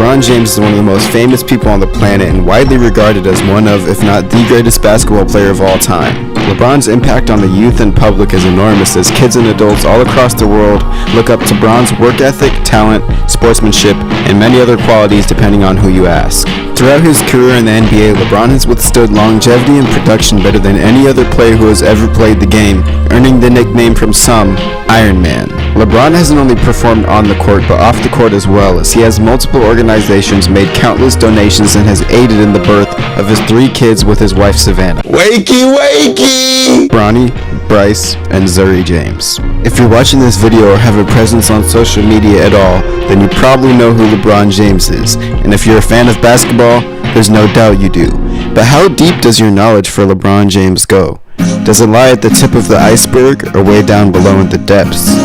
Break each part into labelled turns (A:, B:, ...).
A: LeBron James is one of the most famous people on the planet and widely regarded as one of, if not the greatest basketball player of all time. LeBron's impact on the youth and public is enormous as kids and adults all across the world look up to Bron's work ethic, talent, sportsmanship, and many other qualities depending on who you ask. Throughout his career in the NBA, LeBron has withstood longevity and production better than any other player who has ever played the game, earning the nickname from some, Iron Man. LeBron hasn't only performed on the court but off the court as well, as he has multiple organizations, made countless donations, and has aided in the birth of his 3 kids with his wife Savannah.
B: Wakey, wakey!
A: Bronny, Bryce, and Zuri James. If you're watching this video or have a presence on social media at all, then you probably know who LeBron James is, and if you're a fan of basketball, there's no doubt you do. But how deep does your knowledge for LeBron James go? Does it lie at the tip of the iceberg or way down below in the depths?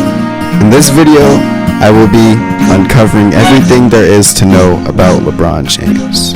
A: In this video, I will be uncovering everything there is to know about LeBron James.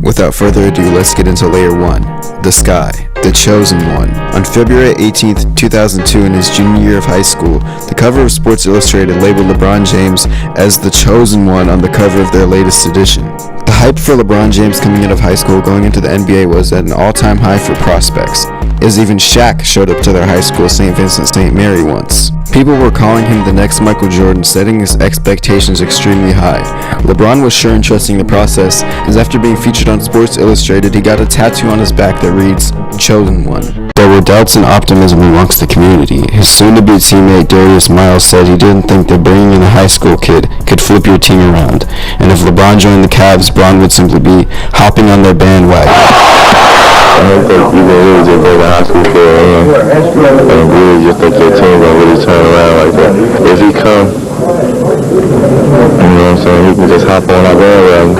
A: Without further ado, let's get into layer 1, the sky, the chosen one. On February 18th, 2002, in his junior year of high school, the cover of Sports Illustrated labeled LeBron James as the chosen one on the cover of their latest edition. The hype for LeBron James coming out of high school going into the NBA was at an all-time high for prospects, as even Shaq showed up to their high school, St. Vincent St. Mary, once. People were calling him the next Michael Jordan, setting his expectations extremely high. LeBron was sure and trusting the process, as after being featured on Sports Illustrated, he got a tattoo on his back that reads, Chosen One. There were doubts and optimism amongst the community. His soon-to-be teammate Darius Miles said he didn't think that bringing in a high school kid could flip your team around, and if LeBron joined the Cavs, Bron would simply be hopping on their bandwagon.
B: I don't think you can really just bring a high school kid in and really just think your team gonna really turn around like that. If he come, you know what I'm saying, he can just hop on our bandwagon.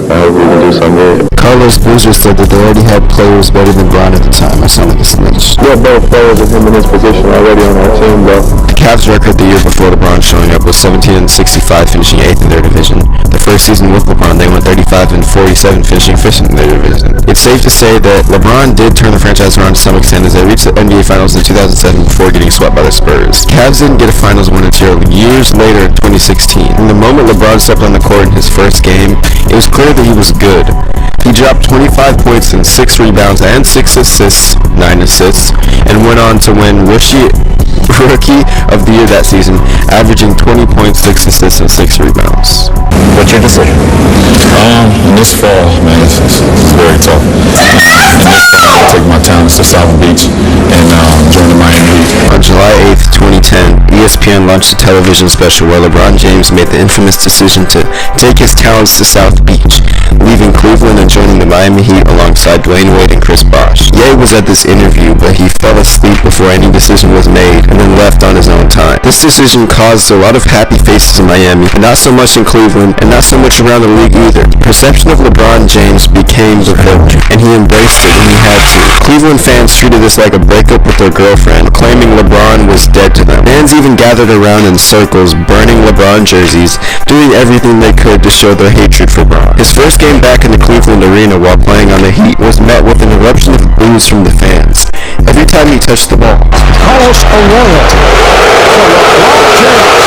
B: I hope we can do something good.
A: Carlos Boozer said that they already had players better than Bron at the time. I sound like a snitch.
B: We have both players with him in his position already on our team, though.
A: The Cavs' record the year before LeBron showing up was 17-65, finishing 8th in their division. The first season with LeBron, they went 35-47, finishing 5th in their division. It's safe to say that LeBron did turn the franchise around to some extent, as they reached the NBA Finals in 2007 before getting swept by the Spurs. Cavs didn't get a Finals win until years later in 2016. From the moment LeBron stepped on the court in his first game, it was clear that he was good. He dropped 25 points and 6 rebounds and 6 assists, 9 assists, and went on to win Rookie of the Year that season, averaging 20 points, 6 assists, and 6 rebounds.
B: What's your decision?
C: In this fall, man, it's very tough. In this fall, I'll take my talents to South Beach and join the Miami Heat.
A: On July 8th, 2010, ESPN launched a television special where LeBron James made the infamous decision to take his talents to South Beach, leaving Cleveland and joining the Miami Heat alongside Dwayne Wade and Chris Bosh. Ye was at this interview, but he fell asleep before any decision was made and then left on his own time. This decision caused a lot of happy faces in Miami, and not so much in Cleveland, and not so much around the league either. The perception of LeBron James became the hook, and he embraced it when he had to. Cleveland fans treated this like a breakup with their girlfriend, claiming LeBron was dead to them. Fans even gathered around in circles, burning LeBron jerseys, doing everything they could to show their hatred for Bron. His first game back in the Cleveland arena while playing on the Heat was met with an eruption of boos from the fans every time he touched the ball.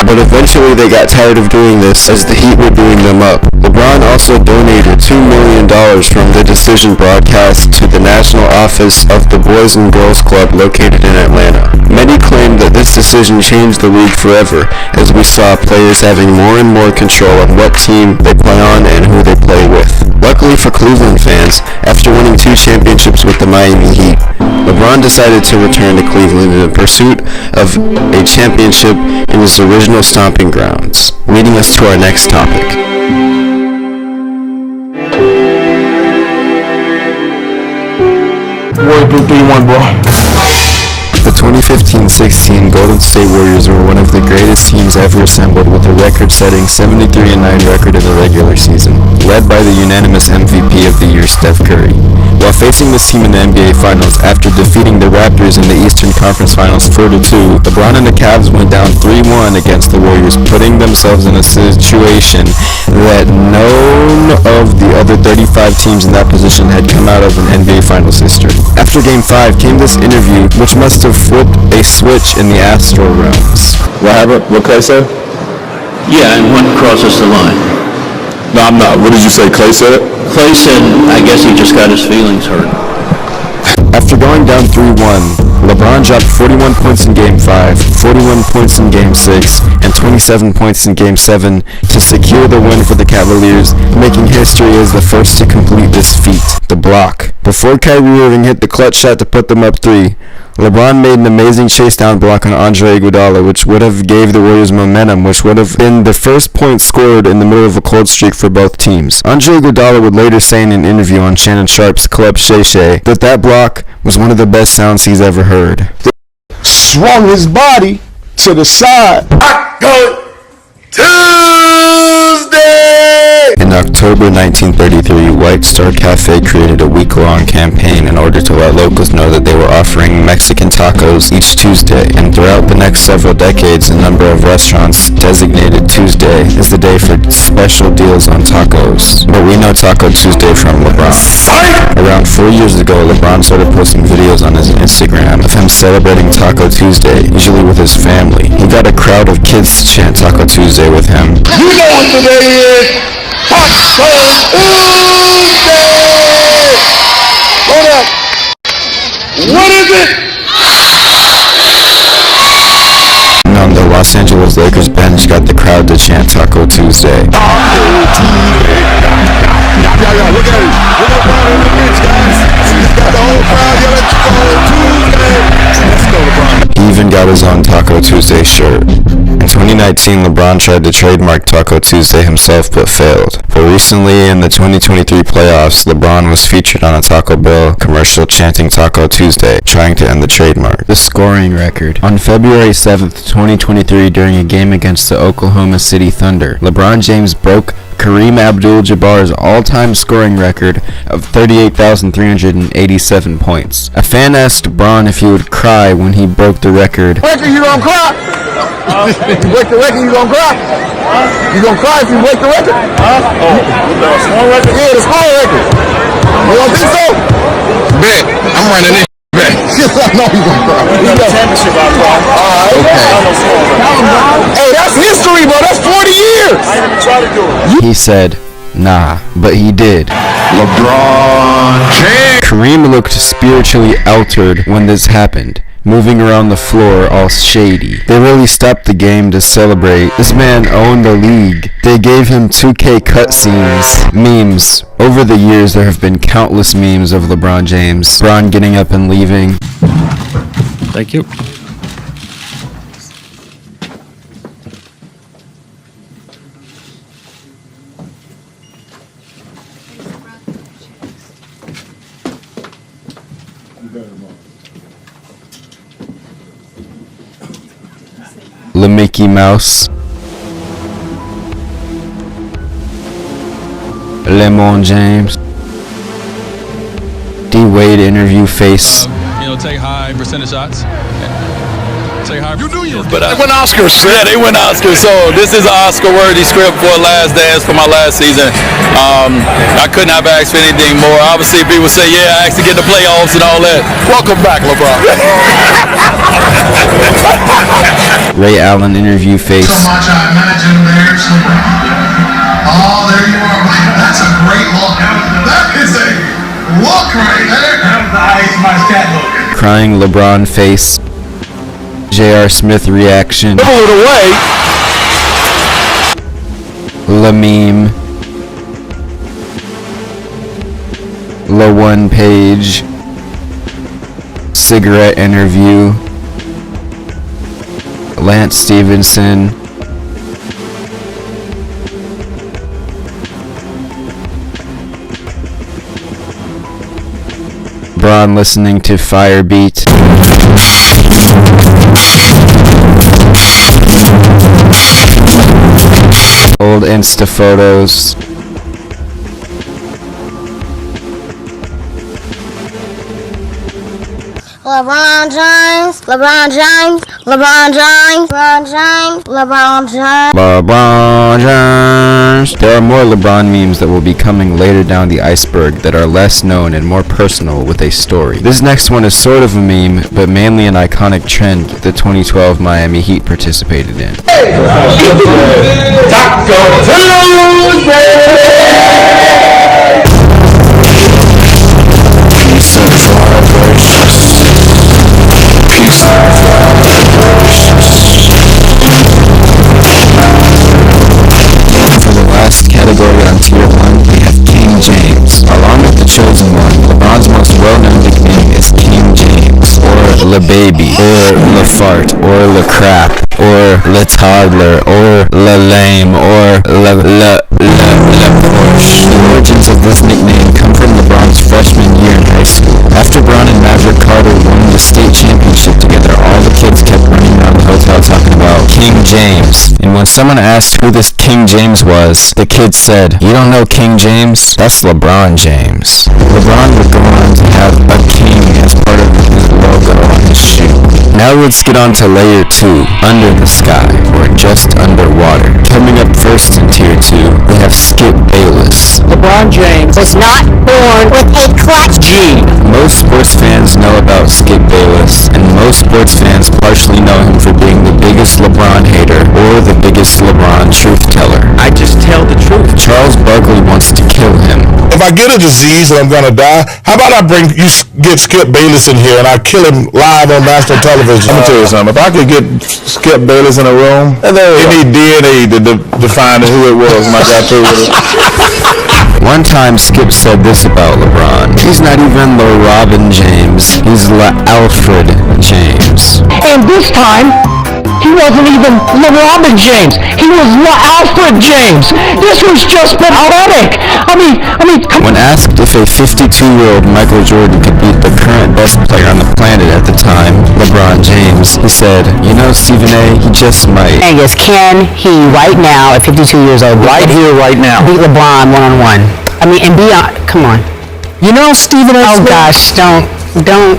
A: But eventually they got tired of doing this, as the Heat were booing them up. LeBron also donated $2 million from the decision broadcast to the national office of the Boys and Girls Club located in Atlanta. Many claim that this decision changed the league forever, as we saw players having more and more control on what team they play on and who they play with. Luckily for Cleveland fans, after winning 2 championships with the Miami Heat, LeBron decided to return to Cleveland in pursuit of a championship in his original stomping grounds, leading us to our next topic.
B: Warrior 3-1, bro.
A: The 2015-16 Golden State Warriors were one of the greatest teams ever assembled, with a record-setting 73-9 record in the regular season, led by the unanimous MVP of the year, Steph Curry. While facing this team in the NBA Finals after defeating the Raptors in the Eastern Conference Finals 4-2, LeBron and the Cavs went down 3-1 against the Warriors, putting themselves in a situation that none of the other 35 teams in that position had come out of in NBA Finals history. After Game 5 came this interview, which must have flipped quote, a switch in the astral realms.
B: What happened? What Clay said?
D: Yeah, and what crosses the line?
B: No, I'm not. What did you say Clay said?
D: Clay said, I guess he just got his feelings hurt.
A: After going down 3-1, LeBron dropped 41 points in Game 5, 41 points in Game 6, and 27 points in Game 7 to secure the win for the Cavaliers, making history as the first to complete this feat, the block. Before Kyrie Irving hit the clutch shot to put them up 3, LeBron made an amazing chase down block on Andre Iguodala, which would have gave the Warriors momentum, which would have been the first point scored in the middle of a cold streak for both teams. Andre Iguodala would later say in an interview on Shannon Sharp's Club Shay Shay that block was one of the best sounds he's ever heard.
E: Swung his body to the side.
A: In October 1933, White Star Cafe created a week-long campaign in order to let locals know that they were offering Mexican tacos each Tuesday, and throughout the next several decades, a number of restaurants designated Tuesday as the day for special deals on tacos. But we know Taco Tuesday from LeBron. Around 4 years ago, LeBron started posting videos on his Instagram of him celebrating Taco Tuesday, usually with his family. He got a crowd of kids to chant Taco Tuesday with him.
E: You know what today is? Taco Tuesday! Hold up. What is it?
A: The Los Angeles Lakers bench got the crowd to chant Taco Tuesday.
E: Taco Tuesday. Yeah, look at it. Look at the crowd in the bench, guys. He's got the whole crowd yelling Taco Tuesday. Let's go, LeBron.
A: He even got his own Taco Tuesday shirt. In 2019, LeBron tried to trademark Taco Tuesday himself but failed. But recently, in the 2023 playoffs, LeBron was featured on a Taco Bell commercial chanting Taco Tuesday, trying to end the trademark. The scoring record. On February 7th, 2023, during a game against the Oklahoma City Thunder, LeBron James broke Kareem Abdul-Jabbar's all-time scoring record of 38,387 points. A fan asked Bron if he would cry when he broke the record.
E: Record, you gonna cry? If you break the record, you gonna cry? You gonna cry if you break the record?
B: The small record?
E: Yeah, the score record. You don't think so?
B: Bet. I'm running this back.
E: I know you gonna cry.
B: You got a championship out there.
E: Hey, that's history, bro. That's 40 years.
B: I didn't even try to do it.
A: He said, nah, but he did.
B: LeBron James.
A: Kareem looked spiritually altered when this happened, moving around the floor all shady. They really stopped the game to celebrate. This man owned the league. They gave him 2K cutscenes, memes. Over the years, there have been countless memes of LeBron James. LeBron getting up and leaving.
F: Thank you.
A: Le Mickey Mouse. Lemon James. D Wade interview face.
G: Take high percentage shots. Take high. You knew you.
F: But
E: They win Oscars.
F: yeah, they win Oscars. So this is an Oscar-worthy script for Last Dance for my last season. I couldn't have asked for anything more. Obviously, people say, yeah, I actually get the playoffs and all that.
E: Welcome back, LeBron.
A: Ray Allen interview face.
H: So much I imagine there's LeBron. Oh, there you are. That's a great look. That is a look right there. That was the my stat look.
A: Crying LeBron face. J.R. Smith reaction.
E: Pull it away.
A: La meme. La one page. Cigarette interview. Lance Stevenson. Bron listening to Firebeat. Old Insta photos.
I: LeBron James, LeBron James, LeBron James, LeBron James, LeBron James.
A: LeBron James. There are more LeBron memes that will be coming later down the iceberg that are less known and more personal with a story. This next one is sort of a meme, but mainly an iconic trend the 2012 Miami Heat participated in. For the last category on Tier 1, we have King James. Along with the Chosen One, LeBron's most well-known nickname is King James, or Le Baby, or Le Fart, or Le Crap, or Le Toddler, or Le Lame, or Le Porsche. The origins of this nickname come from LeBron's freshman year in high school. After Bron and Maverick Carter won the state championship together, all the kids kept running around the hotel talking about King James. And when someone asked who this King James was, the kids said, "You don't know King James? That's LeBron James." LeBron would go on to have a king as part of his logo on his shoe. Now let's get on to layer 2, Under the Sky, or just underwater. Coming up first in Tier 2, we have Skip Bayless.
J: LeBron James
I: Was not born with a clutch.
J: G.
A: Most sports fans know about Skip Bayless, and most sports fans partially know him for being the biggest LeBron hater or the biggest LeBron truth teller.
J: I just tell the truth.
A: Charles Barkley wants to kill him.
E: If I get a disease and I'm gonna die, how about I get Skip Bayless in here and I kill him live on national television?
B: I'm gonna tell you something. If I could get Skip Bayless in a room, he need DNA to define who it was when I got through with it.
A: One time Skip said this about LeBron: "He's not even Le Robin James, he's Le Alfred James."
J: And this time, he wasn't even LeBron James. He was Alfred James. This was just pathetic. I mean,
A: When asked if a 52-year-old Michael Jordan could beat the current best player on the planet at the time, LeBron James, he said, "You know, Stephen A., he just might."
J: Angus, can he right now, at 52 years old, right here, right now, beat LeBron one-on-one? I mean, and beyond, come on. You know, Stephen A. Oh gosh, don't do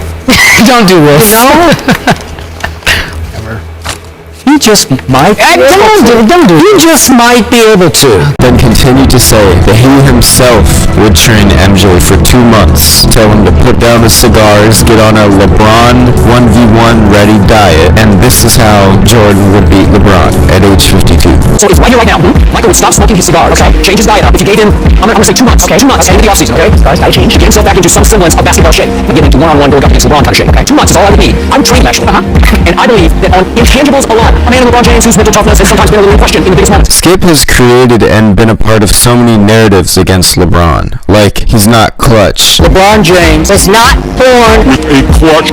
J: this. You know? You just might. Don't do it. You just might be able to.
A: Then continued to say that he himself would train MJ for 2 months, tell him to put down the cigars, get on a LeBron 1v1 ready diet, and this is how Jordan would beat LeBron at age 52.
J: So if right here, right now, Michael would stop smoking his cigar, okay? Change his diet up. If you gave him, I'm gonna say 2 months, okay? 2 months, okay? Into the offseason, okay? Guys, gotta change. Get himself back into some semblance of basketball shape. And get into one-on-one going up against LeBron kind of shape, okay? 2 months is all I would need. I would train him, actually. And I believe that on intangibles alone, a man in LeBron James whose mental toughness has sometimes been a little in question in the biggest moments.
A: Skip has created and been a part of so many narratives against LeBron, like he's not clutch,
J: LeBron James
I: Was not born
E: A clutch.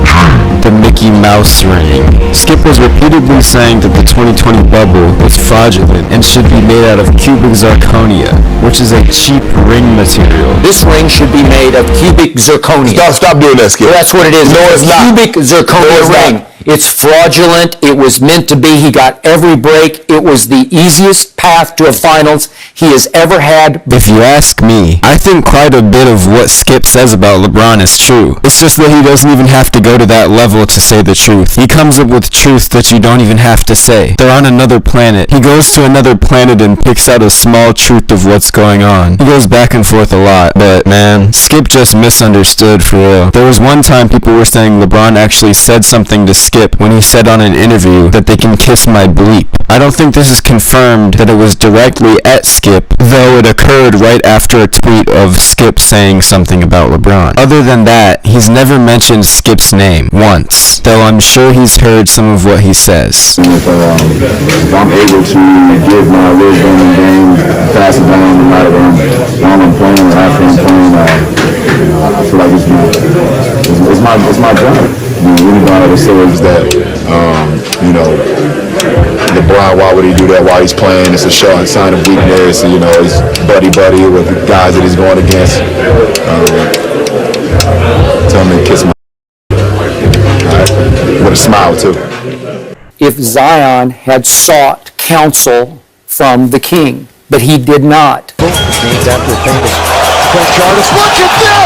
A: the Mickey Mouse ring. Skip was repeatedly saying that the 2020 bubble was fraudulent and should be made out of cubic zirconia, which is a cheap ring material.
J: This ring should be made of cubic zirconia.
E: Stop doing that, Skip.
J: Well, that's what it is.
E: No, it's not.
J: Cubic zirconia
E: No, it's
J: ring.
E: not.
J: It's fraudulent. It was meant to be. He got every break. It was the easiest path to a finals he has ever had.
A: If you ask me, I think quite a bit of what Skip says about LeBron is true. It's just that he doesn't even have to go to that level to say the truth. He comes up with truth that you don't even have to say. They're on another planet. He goes to another planet and picks out a small truth of what's going on. He goes back and forth a lot, but man, Skip just misunderstood for real. There was one time people were saying LeBron actually said something to Skip when he said on an interview that they can kiss my bleep. I don't think this is confirmed that it was directly at Skip, though it occurred right after a tweet of Skip saying something about LeBron. Other than that, he's never mentioned Skip's name once, though I'm sure he's heard some of what he says.
B: If I'm able to give my wisdom and game, pass it down no matter while I'm playing or after I'm playing, I feel like it's my job. Everybody always says that, LeBron, why would he do that while he's playing? It's a sign of weakness. And, he's buddy with the guys that he's going against. Tell him to kiss my with a smile, too.
J: If Zion had sought counsel from the king, but he did not.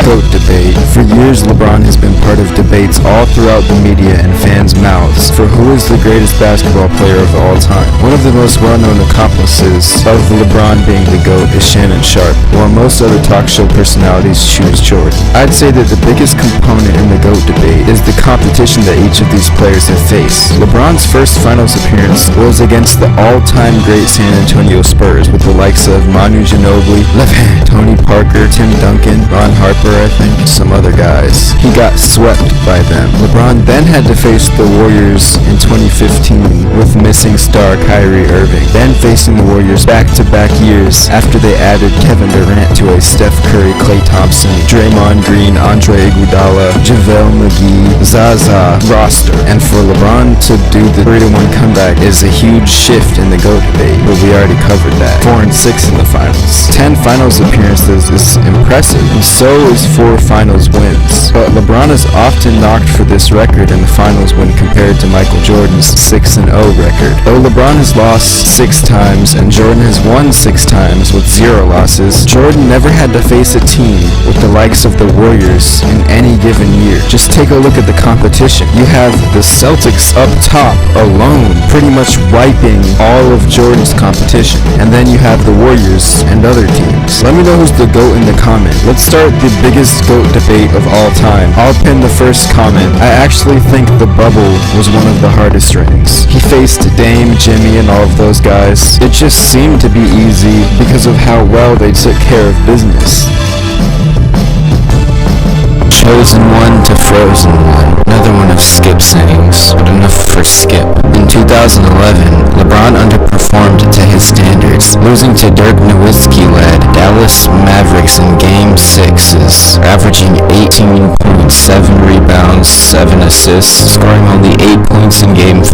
A: GOAT debate. For years, LeBron has been part of debates all throughout the media and fans' mouths for who is the greatest basketball player of all time. One of the most well-known accomplices of LeBron being the GOAT is Shannon Sharp, while most other talk show personalities choose Jordan. I'd say that the biggest component in the GOAT debate is the competition that each of these players have faced. LeBron's first finals appearance was against the all-time great San Antonio Spurs with the likes of Manu Ginobili, Lebron, Tony Parker, Tim Duncan, Ron Harper, I think, some other guys. He got swept by them. LeBron then had to face the Warriors in 2015 with missing star Kyrie Irving, then facing the Warriors back-to-back years after they added Kevin Durant to a Steph Curry, Klay Thompson, Draymond Green, Andre Iguodala, JaVale McGee, Zaza roster. And for LeBron to do the 3-1 comeback is a huge shift in the GOAT debate, but we already covered that. 4-6 in the finals. 10 finals appearances is impressive, and so is 4 finals wins. But LeBron is often knocked for this record in the finals when compared to Michael Jordan's 6-0 record. Though LeBron has lost 6 times and Jordan has won 6 times with 0 losses, Jordan never had to face a team with the likes of the Warriors in any given year. Just take a look at the competition. You have the Celtics up top alone, pretty much wiping all of Jordan's competition. And then you have the Warriors and other teams. Let me know who's the GOAT in the comment. Let's start the biggest GOAT debate of all time. I'll pin the first comment. I actually think the bubble was one of the hardest rings. He faced Dame, Jimmy, and all of those guys. It just seemed to be easy because of how well they took care of business.
K: Chosen one to frozen one. Another one of Skip sayings, but enough for Skip. In 2011, LeBron underperformed to his standards, losing to Dirk Nowitzki-led Dallas Mavericks in Game 6's, averaging 18 points, 7 rebounds, 7 assists, scoring only 8 points in Game 5,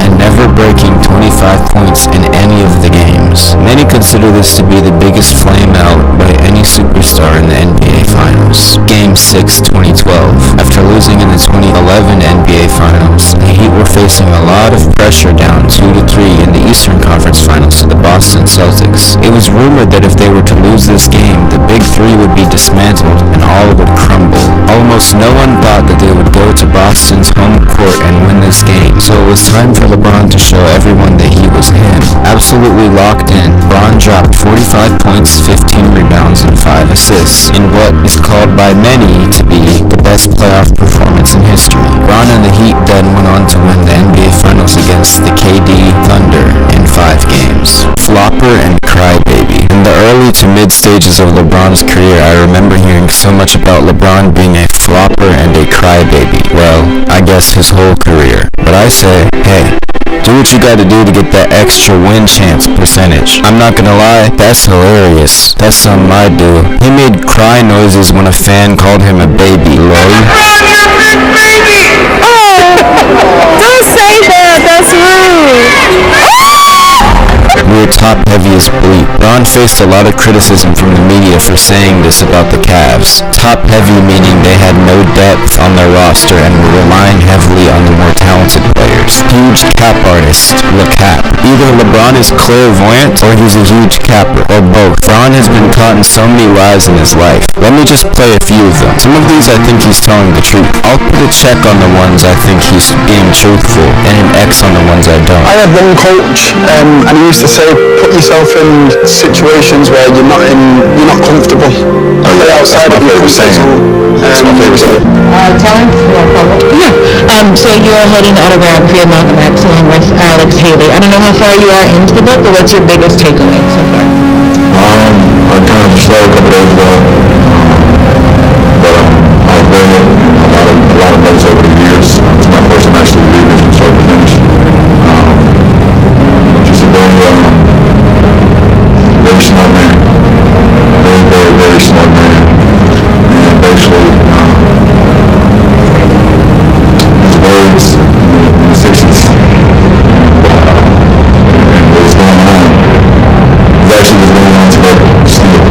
K: and never breaking 25 points in any of the games. Many consider this to be the biggest flameout by any superstar in the NBA Finals. Game 6, 2012. After losing in the 2011 NBA Finals, the Heat were facing a lot of pressure down 2-3 in the Eastern Conference Finals to the Boston Celtics. It was rumored that if they were to lose this game, the Big Three would be dismantled and all would crumble. Almost no one thought that they would go to Boston's home court and win this game, so it was time for LeBron to show everyone that he was him. Absolutely locked in, LeBron dropped 45 points, 15 rebounds, and 5 assists in what is called by many to be the best playoff performance in history. LeBron and the Heat then went on to win the NBA Finals against the KD Thunder in 5 games. Flopper and crybaby. In the early to mid stages of LeBron's career, I remember hearing so much about LeBron being a flopper and a crybaby. Well, I guess his whole career. But I say, hey, do what you gotta do to get that extra win chance percentage. I'm not gonna lie, that's hilarious. That's something I'd do. He made cry noises when a fan called him a baby, lol.
L: Don't say that, that's rude.
K: We were top heavy as bleep. Ron faced a lot of criticism from the media for saying this about the Cavs. Top heavy meaning they had no depth on their roster and were relying heavily on the more talented players. Huge cap artist, LeCap. Either LeBron is clairvoyant or he's a huge capper, or both. Ron has been caught in so many lies in his life. Let me just play a few of them. Some of these I think he's telling the truth. I'll put a check on the ones I think he's being truthful and an X on the ones I don't.
M: I had one coach and he used to say, put yourself in situations where you're not comfortable. Play outside of your comfort zone.
L: Talent? So you're holding the autograph for your Malcolm X along with Alex Haley. I don't know how far you are into the book, but what's your biggest takeaway so far?
B: I kind of started a couple days ago, but I've read a lot of books over the years. It's my first time actually reading it from start to finish. Just a very smart man. Very smart man. And basically, his words, the decisions, and what's going on is actually what's going on today. Still.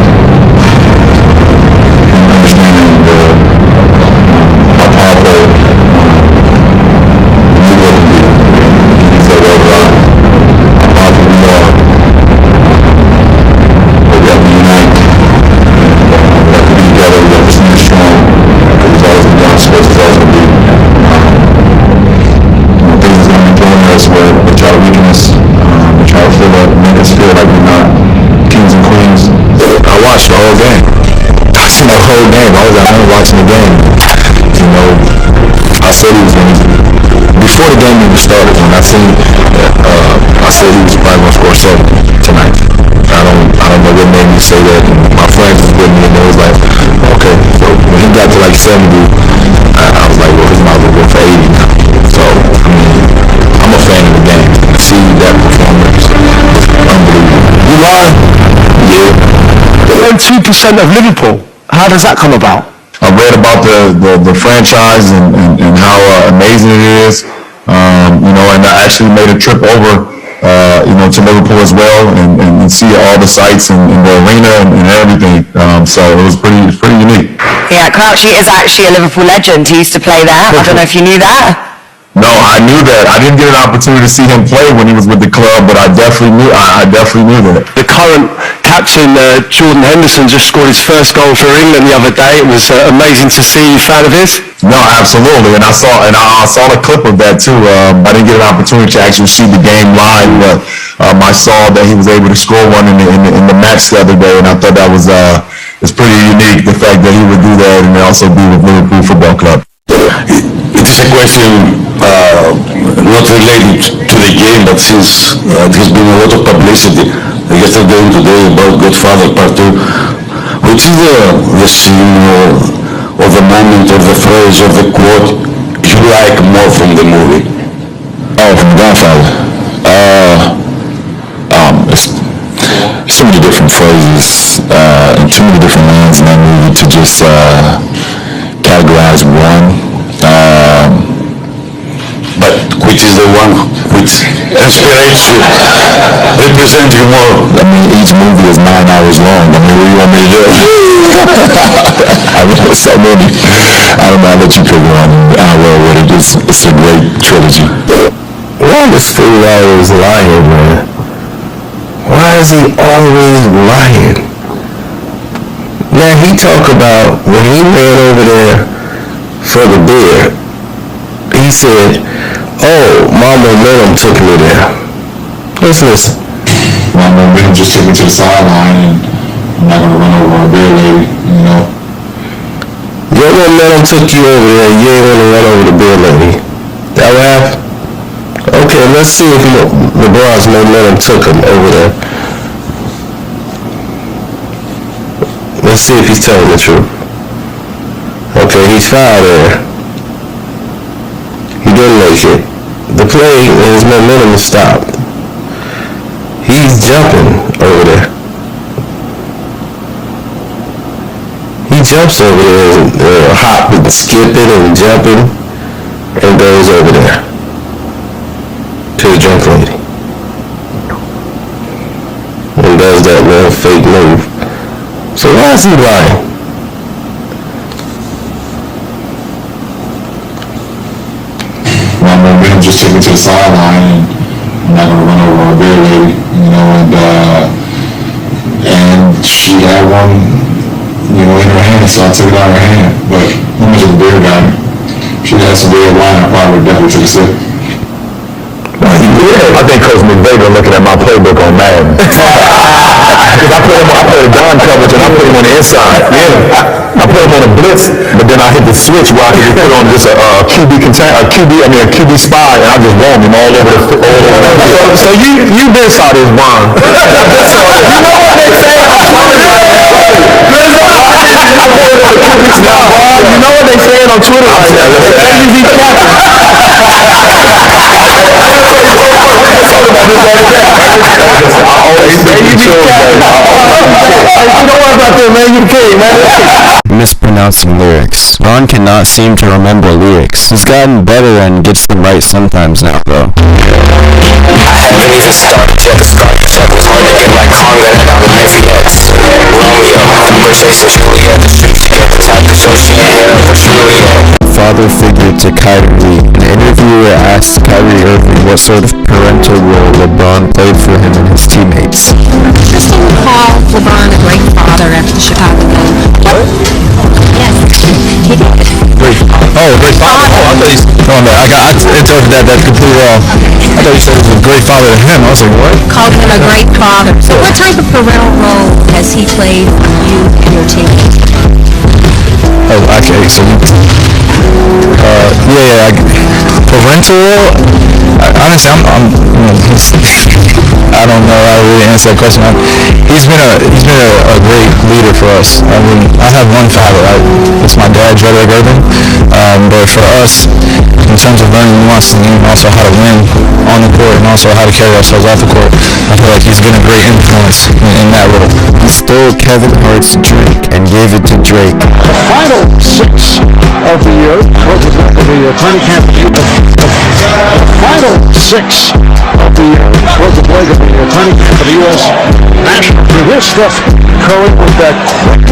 C: whole game. I seen the whole game. I was at home watching the game. You know, I said he was going to, before the game even started, when I seen, I said he was probably going to score 7 tonight. I don't know what made me say that. And my friends was with me and they was like, okay. So when he got to like 70, I was like, well, his mouth will go for 80 now. So, I mean, I'm a fan of the game. To see that performance, unbelievable. You lying? Yeah.
M: 2% of Liverpool. How does that come about?
C: I read about the franchise and how amazing it is. You know, and I actually made a trip over, you know, to Liverpool as well and see all the sights and the arena and everything. So it was pretty unique.
L: Yeah, Crouchy is actually a Liverpool legend. He used to play there. I don't know if you knew that.
C: No, I knew that. I didn't get an opportunity to see him play when he was with the club, but I definitely knew that.
M: The current captain, Jordan Henderson, just scored his first goal for England the other day. It was amazing to see. You a fan of his?
C: No, absolutely, and I saw the clip of that too. I didn't get an opportunity to actually see the game live, but I saw that he was able to score one in the match the other day, and I thought that was it's pretty unique, the fact that he would do that and also be with Liverpool Football Club.
N: It is a question not related to the game, but since there has been a lot of publicity yesterday and today about Godfather Part 2, which is the scene or the moment or the phrase or the quote you like more from the movie?
C: Oh, from Godfather. So many different phrases and too many different lines in that movie to just categorize one.
N: But which is the one which inspires you, represent you more?
C: I mean, each movie is 9 hours long. I mean, what do you want me to do? I mean, there's so many. I don't know, I'll let you pick one. Well, it's a great trilogy. Why is Steve always lying, man? Why is he always lying? Now, he talk about when he ran over there for the beer, he said, oh, my momentum took me there. Let's listen. My momentum just took me to the sideline, and I'm not going to run over a beer lady, you know. Your momentum took you over there, you ain't going to run over the beer lady. That what happened? Okay, let's see if LeBron's momentum took him over there. Let's see if he's telling the truth. Okay, he's fouled there. He didn't make it. The play, his momentum is stopped. He's jumping over there. He jumps over there, hopping, skipping, and jumping, and goes over there to the drunk lady. And does that little fake move. So why is he lying? My momentum just took me to the sideline, and I'm not going to run over a beer lady, you know, and she had one, you know, in her hand, so I took it out of her hand, but how much of the beer got me? She had some red wine, I probably definitely took a sip. I think Coach McVay been looking at my playbook on Madden. Because I put a Don coverage and I put him on the inside. Yeah. I put him on a blitz, but then I hit the switch where I could just put on just a QB spy, and I just roam him all over the field. So you been saw this Ron. You know what they say? You know what they saying on Twitter right now?
A: Mispronouncing lyrics. Ron cannot seem to remember lyrics. He's gotten better and gets them right sometimes now, though.
J: I haven't even started yet. The start was hard to get like Conga and I'm an IVX. Romeo, Mercedes and Juliet, the streets together, type of Juliet.
A: Father figure to Kyrie. An interviewer asked Kyrie Irving what sort of parental role LeBron played for him and his teammates.
O: Just to call LeBron a great father after the Chicago game. Yes, he did.
A: Great father. Oh, great father. Oh, I thought he's... Oh, no, I interpreted that completely wrong.
C: thought you said he was a great father to him. I was like, what?
O: Called him a great father. So what type of parental role has he played for you and your team?
C: Oh, okay, so parental role? Honestly, I don't know how to really answer that question. He's been a great leader for us. I mean, I have one father. It's my dad, Frederick Urban. But for us, in terms of learning nuances and also how to win on the court and also how to carry ourselves off the court, I feel like he's been a great influence in that role.
A: He stole Kevin Hart's drink and gave it to Drake.
P: The final 6 of the year was the training camp. The final 6 of the year was the play of the training camp of the U.S. national team. Here's Steph Curry with that quick.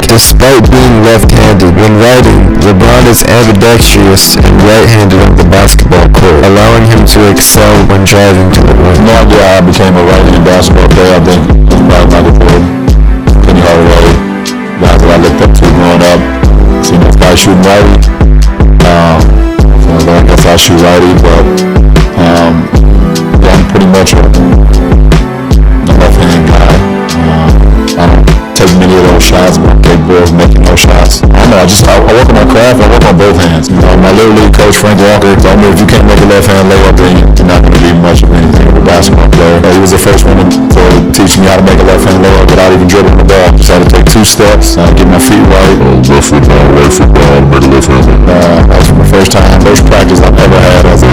A: Despite being left-handed when writing, LeBron is ambidextrous and right-handed on the basketball court, allowing him to excel when driving to the rim.
N: No idea how I became a right-handed basketball player. I think it was probably Michael Jordan, Penny Hardaway, guys that I looked up to growing up. Seen those guys shooting righty. I guess I shoot righty, but I'm pretty much a left-hand guy. I don't take many of those shots, but I'm capable of making those shots. I don't know, I work on my craft, I work on both hands. My little league coach, Frank Walker, told me if you can't make a left-hand layup, then you're not going to be much of anything of a basketball player. He was the first one to teach me how to make a left-hand layup without even dribbling the ball. Just had to take 2 steps, get my feet right. Left football, right football, make a left-hand layup. That was my first practice I've ever had as a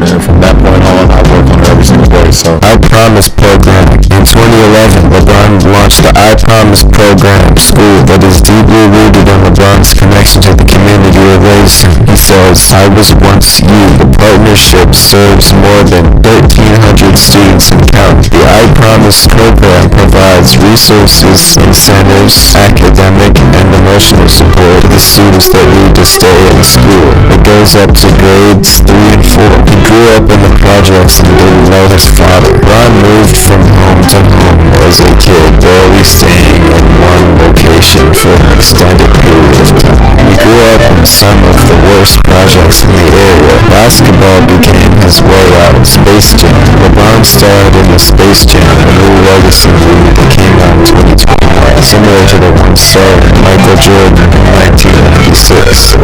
N: and from that point on, I worked on it every single day. So
A: I Promise program. In 2011, LeBron launched the I Promise program school that is deeply rooted in LeBron's connection to the community it raised him. He says, I was once you. The partnership serves more than 1,300 students and counting. The I Promise program provides resources, incentives, academic, and emotional support to the students that need to stay in school. It goes up to grades 3 and 4. He grew up in the projects and didn't know his father. Ron moved from home to home as a kid, barely staying in one location for an extended period of time. He grew up in some of the worst projects in the area. Basketball became his way out. Space Jam. LeBron starred in the Space Jam, a new legacy movie that came out in 2021, similar to the one starred Michael Jordan in 1996.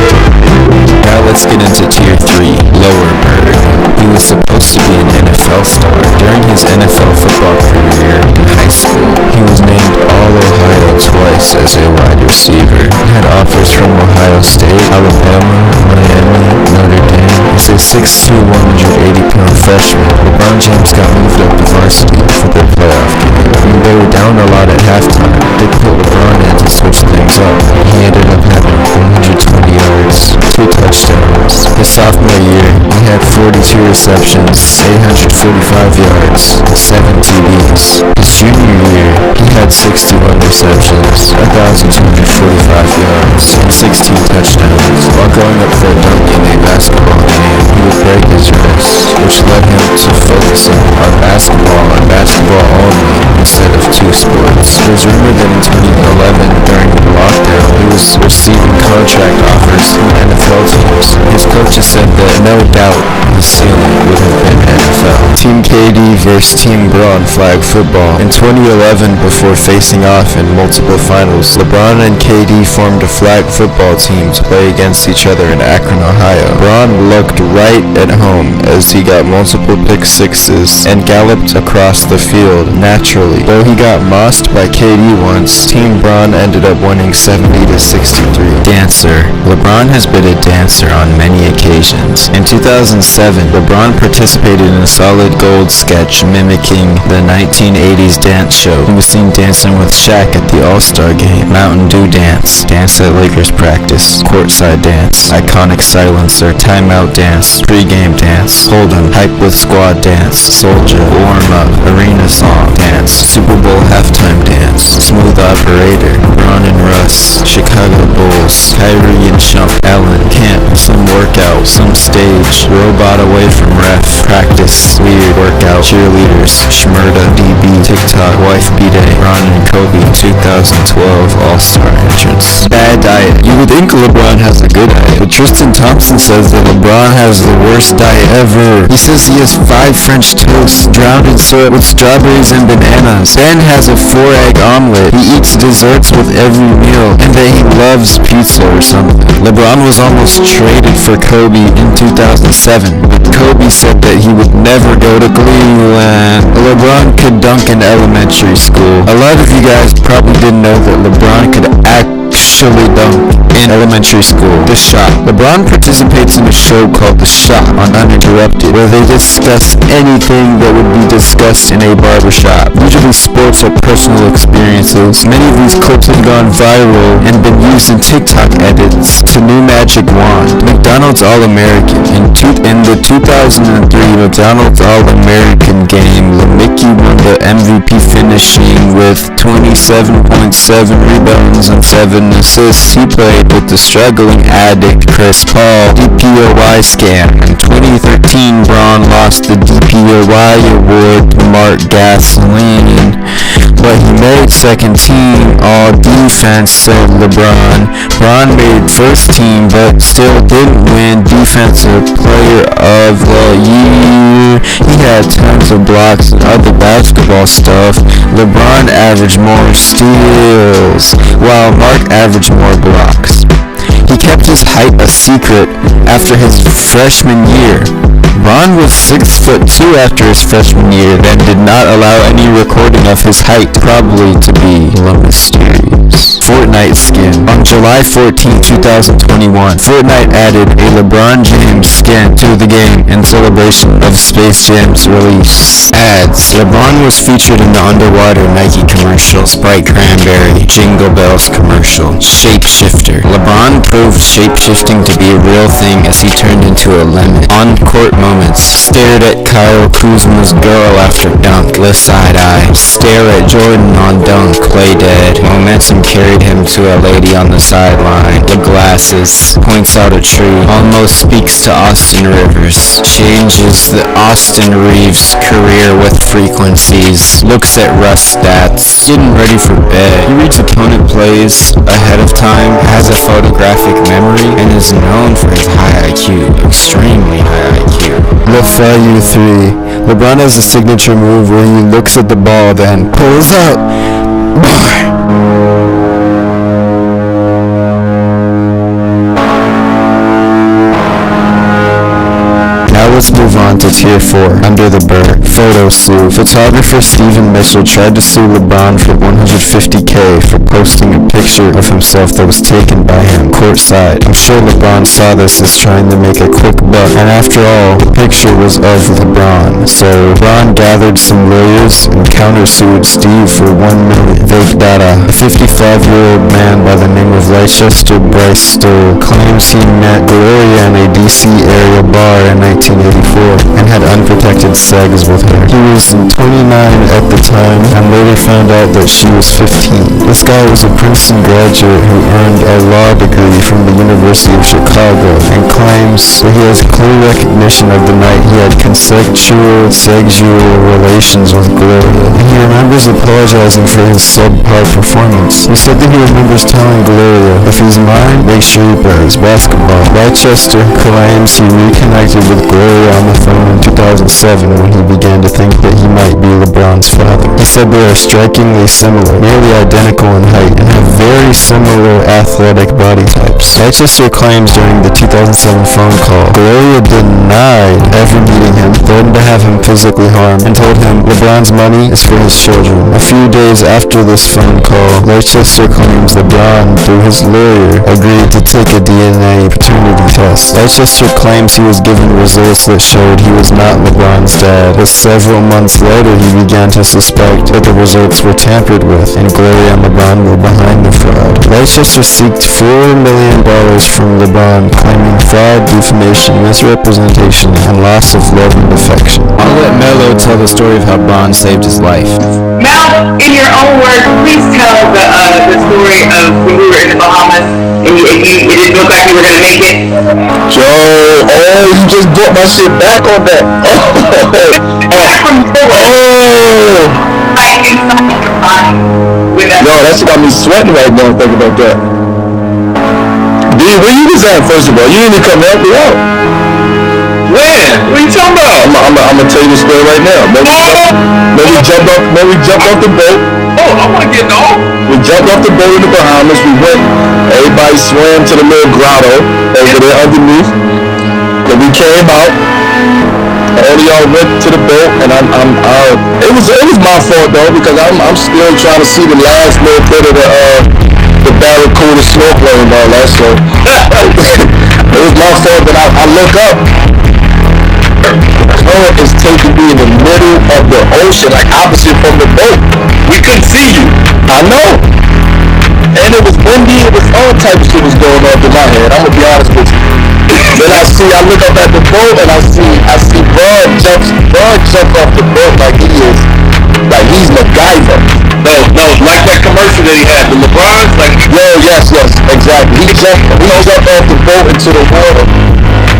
A: Now let's get into Tier 3, Lower Berg. He was supposed to be an NFL star. During his NFL football career in high school, he was named All-Ohio twice as a wide receiver. He had offers from Ohio State, Alabama, Miami, Notre Dame. As a 6'2", 180-pound freshman, LeBron James got moved up to varsity for their playoff game. When they were down a lot at halftime, they put LeBron in to switch things up. He ended up having 120 yards, 2 touchdowns. His sophomore year, he had 42 receptions, 845 yards, 7 TDs. His junior year, he had 61 receptions, 1,245 yards, and 16 touchdowns. While going up for a dunk in a basketball game, he would break his wrist, which led him to focusing on basketball and basketball only instead of 2 sports. It was rumored that in 2011, during the lockdown, he was receiving contract offers from NFL teams. His coaches said that no doubt his ceiling would have been NFL. Team KD versus Team Bron flag football. In 2011, before facing off in multiple finals, LeBron and KD formed a flag football team to play against each other in Akron, Ohio. Bron looked right at home as he got multiple pick sixes and galloped across the field naturally. Though he got mossed by KD once, Team Bron ended up winning 70-63. Dancer. LeBron has been a dancer on many occasions. In 2007, LeBron participated in a solid gold sketch mimicking the 1980s dance show. He was seen dancing with Shaq at the All-Star Game, Mountain Dew dance, dance at Lakers practice, courtside dance, iconic silencer, timeout dance, pre-game dance, Hold'em, hype with squad dance, soldier, warm-up, arena song dance, Super Bowl halftime dance, smooth operator, Ron and Russ, Chicago Bulls, Kyrie and Shump, Allen, camp, some workout, some stage, robot away from ref, practice, weird workout, cheerleaders, Shmurda, DB,
K: TikTok wife B-Day, Ron and Kobe 2012 All-Star entrance. Bad diet. You would think LeBron has a good diet, but Tristan Thompson says that LeBron has the worst diet ever. He says he has 5 French toasts drowned in syrup with strawberries and bananas. Ben has a 4-egg omelet. He eats desserts with every meal, and that he loves pizza or something. LeBron was almost traded for Kobe in 2007, but Kobe said that he would never go to Cleveland. LeBron could dunk in elementary school. A lot of you guys probably didn't know that LeBron could actually dunk in elementary school. The Shot. LeBron participates in a show called The Shot on Uninterrupted, where they discuss anything that would be discussed in a barbershop, usually sports or personal experiences. Many of these clips have gone viral and been used in TikTok edits to New Magic Wand. McDonald's All-American. In the 2003 McDonald's All-American game, LeMickey won the MVP, finishing with 27.7 rebounds and 7 assists. He played with the struggling addict Chris Paul. DPOY scam. In 2013, Braun lost the DPOY award to Mark Gasoline, but he made second team all defense, said LeBron. Braun made first team, but still didn't win defensive player of the year. He had tons of blocks and other basketball stuff. LeBron averaged more steals, while Mark averaged more blocks. He kept his height a secret after his freshman year. Ron was 6'2" after his freshman year, then did not allow any recording of his height, probably to be mysterious. Fortnite skin. On July 14, 2021, Fortnite added a LeBron James skin to the game in celebration of Space Jam's release. Ads. LeBron was featured in the underwater Nike commercial, Sprite Cranberry, Jingle Bells commercial, Shapeshifter. LeBron proved shapeshifting to be a real thing as he turned into a lemon. On-court moments. Stared at Kyle Kuzma's girl after dunk, lift side-eye. Stare at Jordan on dunk, play dead. Momentum carried him to a lady on the sideline. The glasses. Points out a tree. Almost speaks to Austin Rivers. Changes the Austin Reeves career with frequencies. Looks at Russ stats. Getting ready for bed. He reads opponent plays ahead of time, has a photographic memory, and is known for his high IQ. Extremely high IQ.
A: LeFayou 3. LeBron has a signature move where he looks at the ball, then pulls out. Let's move on to Tier 4, Under the Berg. Photo sue. Photographer Stephen Mitchell tried to sue LeBron for $150K for posting a picture of himself that was taken by him courtside. I'm sure LeBron saw this as trying to make a quick buck, and after all, the picture was of LeBron. So LeBron gathered some lawyers and countersued Steve for $1 million. Fake data. A 55-year-old man by the name of Leicester Bryce Stoll claims he met Gloria in a DC area bar in 1984 and had unprotected sex with her. He was 29 at the time and later found out that she was 15. This guy was a Princeton graduate who earned a law degree from the University of Chicago and claims that he has clear recognition of the night he had consensual sexual relations with Gloria. And he remembers apologizing for his subpar performance. He said that he remembers telling Gloria, if he's mine, make sure he plays basketball. Leicester claims he reconnected with Gloria on the phone in 2007 when he began to think that he might be LeBron's father. He said they are strikingly similar, nearly identical in height, and have very similar athletic body types. Leicester claims during the 2007 phone call, Gloria denied ever meeting him, threatened to have him physically harmed, and told him LeBron's money is for his children. A few days after this phone call, Leicester claims LeBron, through his lawyer, agreed to take a DNA paternity test. Leicester claims he was given results that showed he was not LeBron's dad, but several months later he began to suspect that the results were tampered with, and Gloria and LeBron were behind the fraud. Leicester seeked $4 million from LeBron, claiming fraud, defamation, misrepresentation, and loss of love and affection. I'll let Melo tell the story of how Bron saved his life.
L: Mel, in your own words, please tell the story of when you were in the Bahamas and it didn't look like you were going to make it.
B: Joe, you just brought my shit back on that.
L: Like,
C: Yo, that shit got me sweating right now thinking about that. D, where you was at, first of all? You didn't even come help me out. When? What are you talking about? I'm gonna tell you the story right now. Maybe we jumped off the boat. Oh, I wanna get off. We jumped off the boat in the Bahamas. We went, everybody swam to the little grotto over there underneath. Then we came out. All of y'all went to the boat, and it was my fault though, because I'm still trying to see the last little bit of the barracuda snorkeling and all that. So it was my fault that I look up. The current is taking me in the middle of the ocean, like opposite from the boat. We couldn't see you. I know. And it was windy. It was all type of shit was going on in my head. I'm gonna be honest with you. Then I look up at the boat and I see Bud jump off the boat like he's MacGyver. No, like that commercial that he had, the Lebron, like yes, exactly. He jumped off the boat into the water.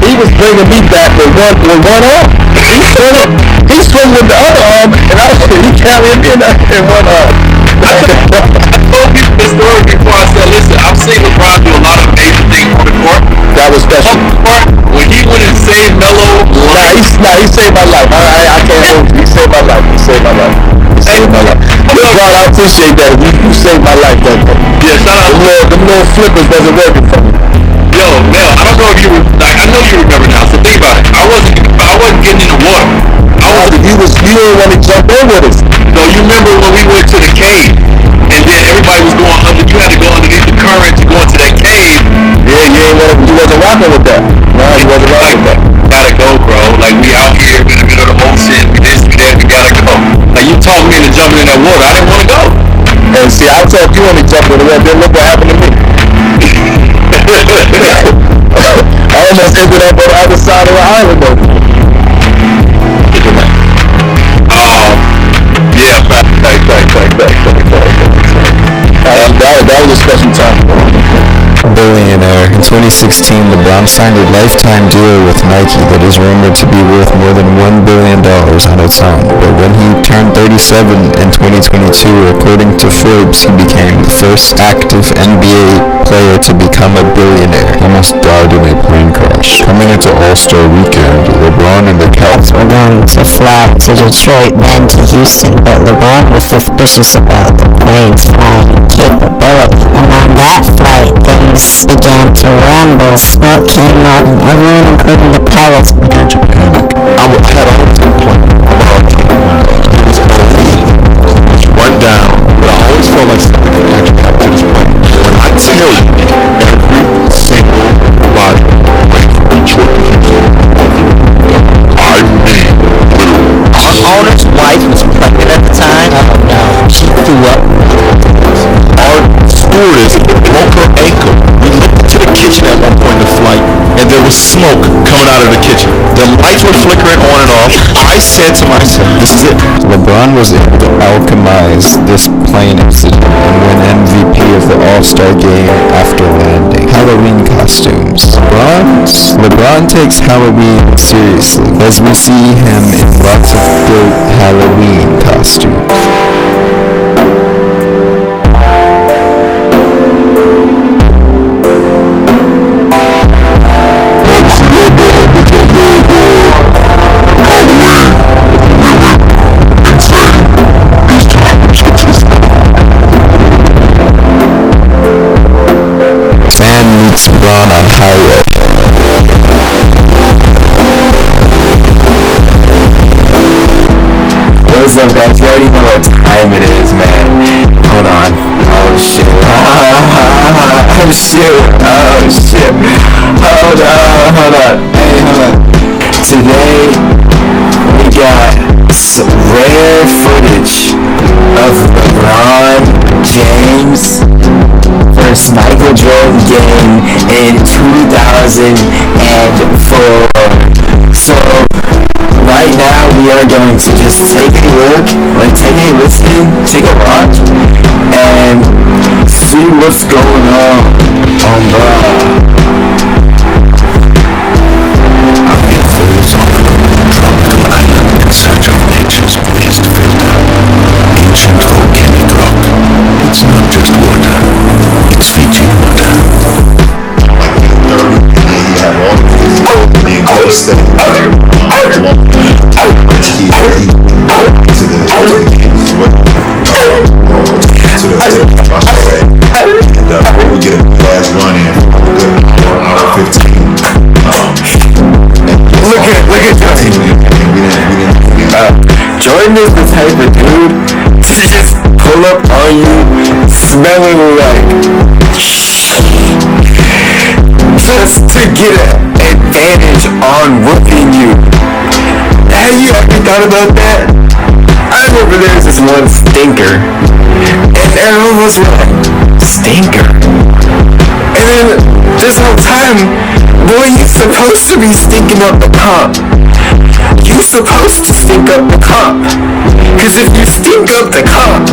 C: He was bringing me back with one arm. He swung with the other arm, and he carried me in one arm. I told you the story before. I said, listen, I've seen LeBron do a lot of amazing things on the court. That was special. When he went and saved Melo, he saved my life. I can't hold you. He saved my life. LeBron, I appreciate that. You saved my life that day. Yeah, shout out. Them little flippers wasn't working for me. Yo, Mel, I don't know if you were, I know you remember now, so think about it. I wasn't getting in the water. You didn't want to jump in with us. No, you remember when we went to the cave, and then everybody was going under, you had to go underneath the current to go into that cave. Yeah, you wasn't rocking with that. No, you wasn't rocking with that. Gotta go, bro. Like, we out here in the middle of the ocean, we this, we that, we gotta go. Like, you talked me into jumping in that water, I didn't want to go. And see, I talked you into jumping in the water, then look what happened to me. I almost ended up on the other side of the island though. Yeah, back. That was a special time.
A: Billionaire. In 2016, LeBron signed a lifetime deal with Nike that is rumored to be worth more than $1 billion on its own. But when he turned 37 in 2022, according to Forbes, he became the first active NBA player to become a billionaire. He almost died in a plane crash. Coming into All-Star Weekend, LeBron and the Cavs
I: were going to fly to Detroit, then to Houston, but LeBron was suspicious about the plane's flying capability. And on that flight, things began to rumble. Smoke came out, and everyone, including the pilots, began to panic.
C: I had a whole plane. It was run down, but I always felt like something could actually happen to this plane. When I tell you, every single body went from Detroit to Houston. I mean,
J: Our owner's wife was pregnant at the time. Oh no. She threw up.
C: Our stewardess broke her ankle. We looked into the kitchen at one point in the flight, and there was smoke coming out of the kitchen. The lights were flickering on and off. I said to myself, this is it.
A: LeBron was able to alchemize this plane incident and win MVP of the All-Star Game after landing. Halloween costumes. LeBron takes Halloween seriously, as we see him in lots of dope Halloween costumes. LeBron on highway. What's up, guys? You already know what time it is, man. Hold on. Oh shit. Oh shit. Hold on. Hey, hold on. Today we got some rare footage of LeBron James versus Michael Jordan game in 2004. So right now we are going to just take a look, take a listen, take a watch, and see what's going on the in search of nature's waste filter, ancient volcanic rock. It's not
C: on you, smelling like just to get an advantage on whooping you. Have you ever thought about that? I remember there was this one stinker, and everyone was like, stinker? And then this whole time, boy, you're supposed to be stinking up the comp. You're supposed to stink up the comp. Cause if you stink up the comp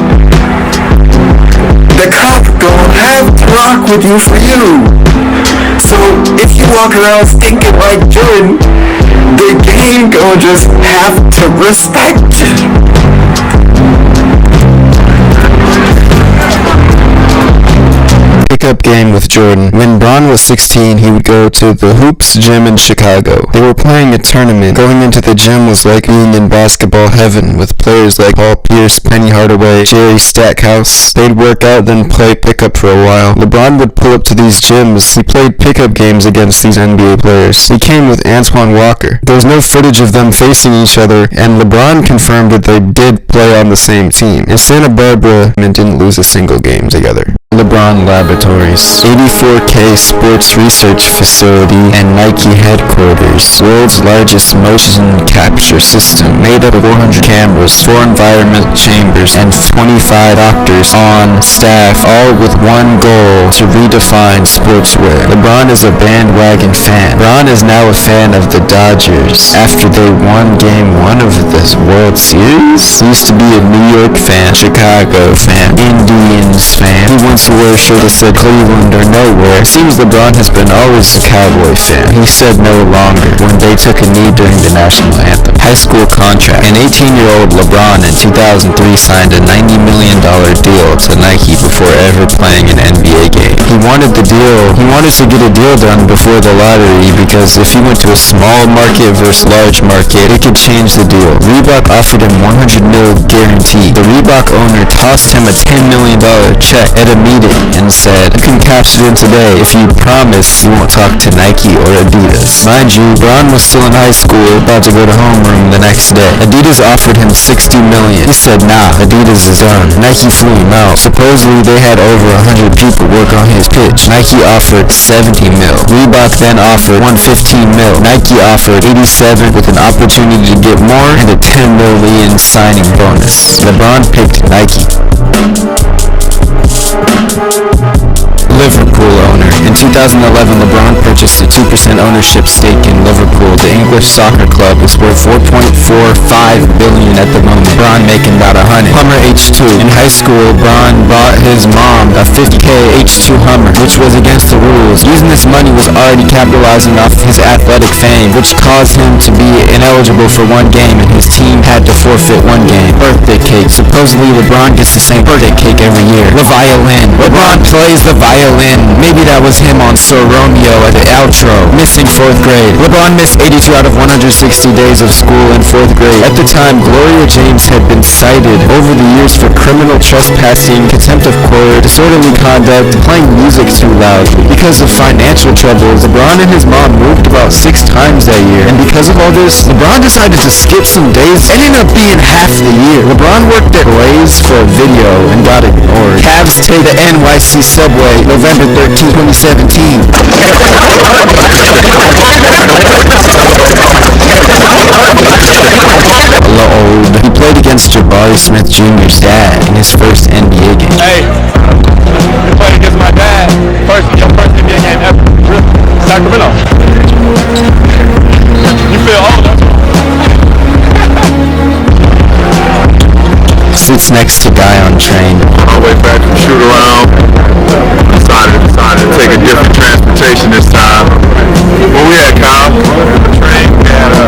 C: gonna have to rock with you for you. So if you walk around stinking like Jordan, the game gonna just have to respect you.
A: Pickup game with Jordan. When Bron was 16, he would go to the Hoops gym in Chicago. They were playing a tournament. Going into the gym was like being in basketball heaven with players like Paul Pierce, Penny Hardaway, Jerry Stackhouse. They'd work out, then play pickup for a while. LeBron would pull up to these gyms. He played pickup games against these NBA players. He came with Antoine Walker. There was no footage of them facing each other, and LeBron confirmed that they did play on the same team. In Santa Barbara, and didn't lose a single game together. LeBron Laboratories, 84K Sports Research Facility and Nike headquarters, world's largest motion capture system, made up of 400 cameras, 4 environment chambers, and 25 doctors on staff, all with one goal, to redefine sportswear. LeBron is a bandwagon fan. LeBron is now a fan of the Dodgers after they won Game 1 of this World Series. He used to be a New York fan, Chicago fan, Indians fan. He once wore a shirt that said Cleveland or nowhere. It seems LeBron has been always a Cowboy fan. He said no longer when they took a knee during the national anthem. High school contract. An 18-year-old LeBron in 2003 signed a $90 million deal to Nike before ever playing an NBA game. He wanted to get a deal done before the lottery because if he went to a small market versus large market, it could change the deal. Reebok offered him $100 million guarantee. The Reebok owner tossed him a $10 million check at a meeting and said, "You can cash it in today if you promise you won't talk to Nike or Adidas." Mind you, Bron was still in high school, about to go to homeroom the next day. Adidas offered him $60 million. He said, "Nah, Adidas is on." Nike flew him out. Supposedly they had over 100 people work on his pitch. Nike offered $70 mil. Reebok then offered $115 mil. Nike offered $87 with an opportunity to get more and a $10 million signing bonus. LeBron picked Nike. Liverpool owner. In 2011, LeBron purchased a 2% ownership stake in Liverpool. The English soccer club is worth $4.45 billion at the moment. Bron making about $100. Hummer H2. In high school, Bron bought his mom a $50K H2 Hummer, which was against the rules. Using this money was already capitalizing off his athletic fame, which caused him to be ineligible for one game, and his team had to forfeit one game. Birthday cake. Supposedly, LeBron gets the same birthday cake every year. The violin. LeBron plays the violin. Maybe that was him on So Romeo at the outro. Missing 4th grade. LeBron missed 82 out of 160 days of school in 4th grade. At the time, Gloria James had been cited over the years for criminal trespassing, contempt of court, disorderly conduct, playing music too loudly. Because of financial troubles, LeBron and his mom moved about 6 times that year. And because of all this, LeBron decided to skip some days. It ended up being half the year. LeBron worked at Blaze for a video and got ignored. Cavs take the NYC subway November 13, 2017. Lord. He played against Jabari Smith Jr.'s dad in his first NBA game.
F: Hey, you played against my dad. Your first NBA game ever. Sacramento. You feel older.
A: Sits next to guy on train.
B: On our way back from shoot around, decided to take a different transportation this time. Where we at, Kyle? Train. We had a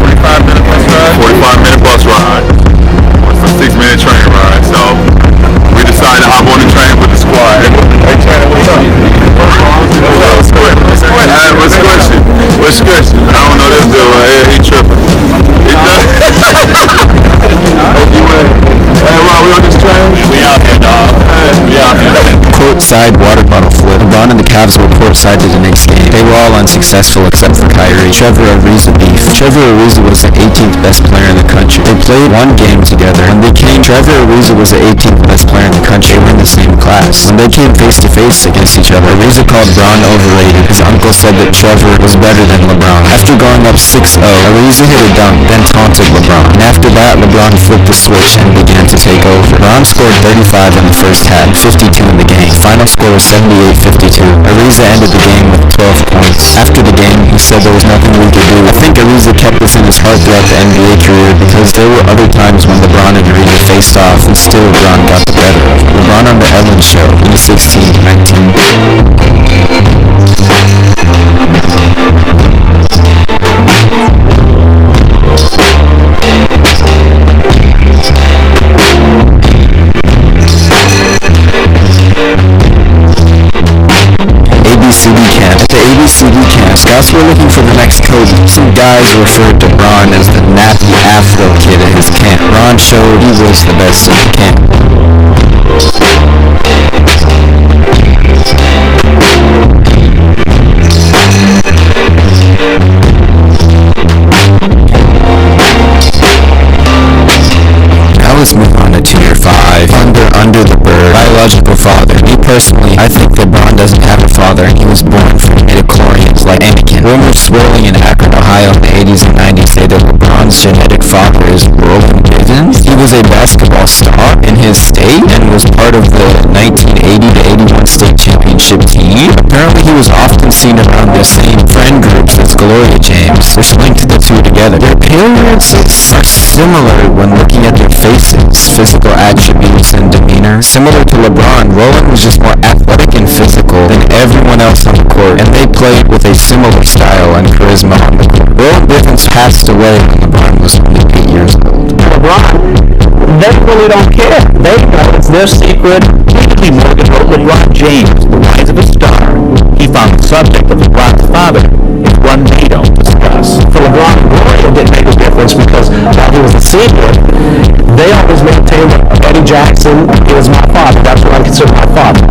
B: 45-minute bus ride. 45-minute bus ride. It's a 6-minute train ride. So we decided to hop on the train with the squad. Hey, Trainer, what's up? What's squishing? What's squishing? I don't know this dude right here. He tripping. He done. Hey, Ron, we on this train? We out here, dog. We out here.
A: Courtside water bottle flip. LeBron and the Cavs were courtside to the Knicks game. They were all unsuccessful except for Kyrie. Trevor Ariza beef. Trevor Ariza was the 18th best player in the country. They played one game together. When they came
K: Trevor Ariza was the 18th best player in the country. They were in the same class. When they came face-to-face against each other, Ariza called Bron overrated. His uncle said that Trevor was better than LeBron. After going up 6-0, Ariza hit a dunk, then taunted LeBron. And after that, LeBron flipped the switch and began to take over. Bron scored 35 in the first half, 52 in the game. Final score was 78-52. Ariza ended the game with 12 points. After the game, he said there was nothing we could do. I think Ariza kept this in his heart throughout the NBA career because there were other times when LeBron and Ariza faced off and still LeBron got the better of him. LeBron on the Ellen Show in 16-19. ABCD camp. At the ABCD camp, scouts were looking for the next Kobe. Some guys referred to Bron as the nappy afro kid at his camp. Bron showed he was the best in the camp. Now let's move on to Tier 5. Under the Berg. Biological father. Me personally, I think that Bron doesn't have a father and he was born from midichlorians like Anakin. Rumors swirling in Akron, Ohio in the 80s and 90s say that LeBron's genetic father is Roland Givens. He was a basketball star in his state and was part of the 1980-81 state championship team. Apparently he was often seen around the same friend groups as Gloria James, which linked the two together. Their appearances are similar when looking at their faces, physical attributes and demeanor. Similar to LeBron, Roland was just more athletic and physical than everyone else on the court, and they played with a similar style and charisma on the court. Roland Givens passed away when LeBron was only 8 years old.
J: LeBron, they really don't care. They know it's their secret. He mortgaged LeBron James, the rise of a star. He found the subject of LeBron's father is one they don't discuss. For LeBron and Gloria, it didn't make a difference because while he was a senior, they always maintained that Eddie Jackson is my father. That's what I consider my father.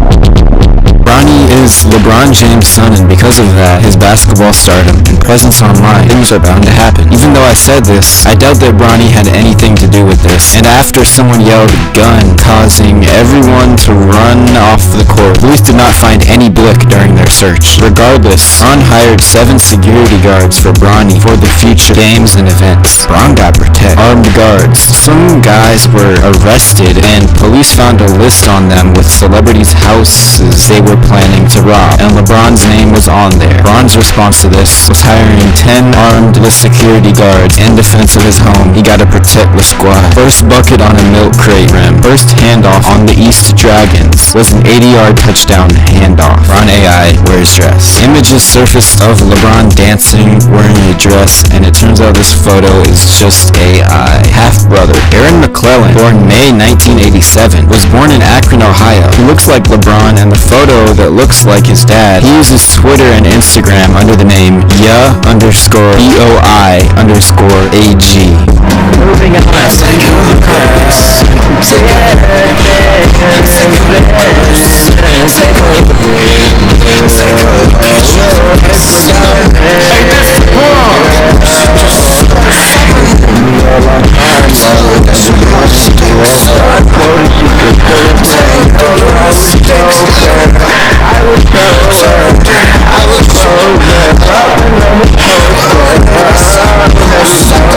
K: Bronny is LeBron James' son, and because of that, his basketball stardom and presence online, things are bound to happen. Even though I said this, I doubt that Bronny had anything to do with this. And after someone yelled gun, causing everyone to run off the court, police did not find any blick during their search. Regardless, Bron hired 7 security guards for Bronny for the future games and events. Bron got protected. Armed guards. Some guys were arrested, and police found a list on them with celebrities' houses they were planning to rob, and LeBron's name was on there. Bron's response to this was hiring 10 armed security guards in defense of his home. He got to protect the squad. First bucket on a milk crate rim. First handoff on the East Dragons was an 80-yard touchdown handoff. Bron AI wears dress. Images surfaced of LeBron dancing, wearing a dress, and it turns out this photo is just AI. Half-brother Aaron McClellan, born May 1987, was born in Akron, Ohio. He looks like LeBron, and the photo that looks like his dad. He uses Twitter and Instagram under the name ya_BOI_AG.
J: Moving on.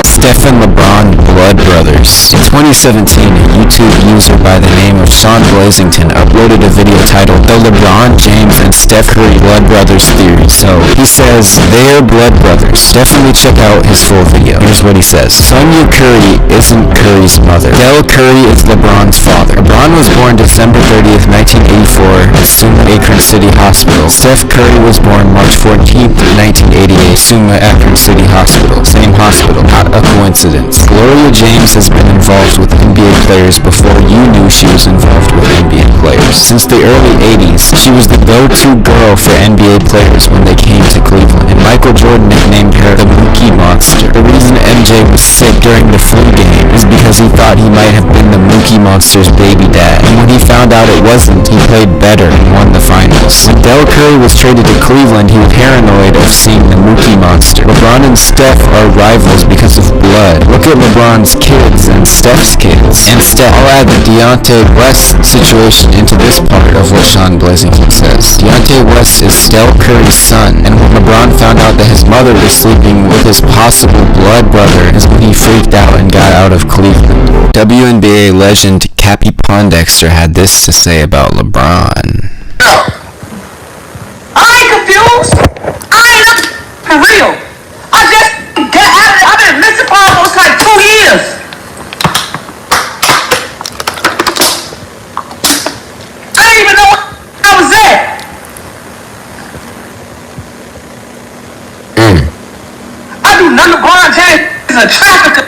K: Steph and LeBron blood brothers. In 2017, a YouTube user by the name of Sean Blazington uploaded a video titled The LeBron James and Steph Curry Blood Brothers Theory. So, he says, they're blood brothers. Definitely check out his full video. Here's what he says. Sonia Curry isn't Curry's mother. Del Curry is LeBron's father. LeBron was born December 30th, 1984 at Suma Akron City Hospital. Steph Curry was born March 14th, 1988, Suma Akron City Hospital. Same hospital. Not a coincidence. Gloria James has been involved with NBA players before you knew she was involved with NBA players. Since the early 80s, she was the go-to girl for NBA players when they came to Cleveland, and Michael Jordan nicknamed her the Mookie Monster. The reason MJ was sick during the flu game is because he thought he might have been the Mookie Monster's baby dad, and when he found out it wasn't, he played better and won the finals. When Del Curry was traded to Cleveland, he was paranoid of seeing the Mookie Monster. LeBron and Steph are rivals because of blood. Look at LeBron's kids and Steph's kids. And Instead, I'll add the Deontay West situation into this part of what Sean Blazington says. Deontay West is Steph Curry's son, and when LeBron found out that his mother was sleeping with his possible blood brother is when he freaked out and got out of Cleveland. WNBA legend Cappie Pondexter had this to say about LeBron.
H: I ain't confused. I ain't for real. I just got out of it. I've been missing for almost like 2 years. I didn't even know where I was at. I do nothing. LeBron James is a trafficker.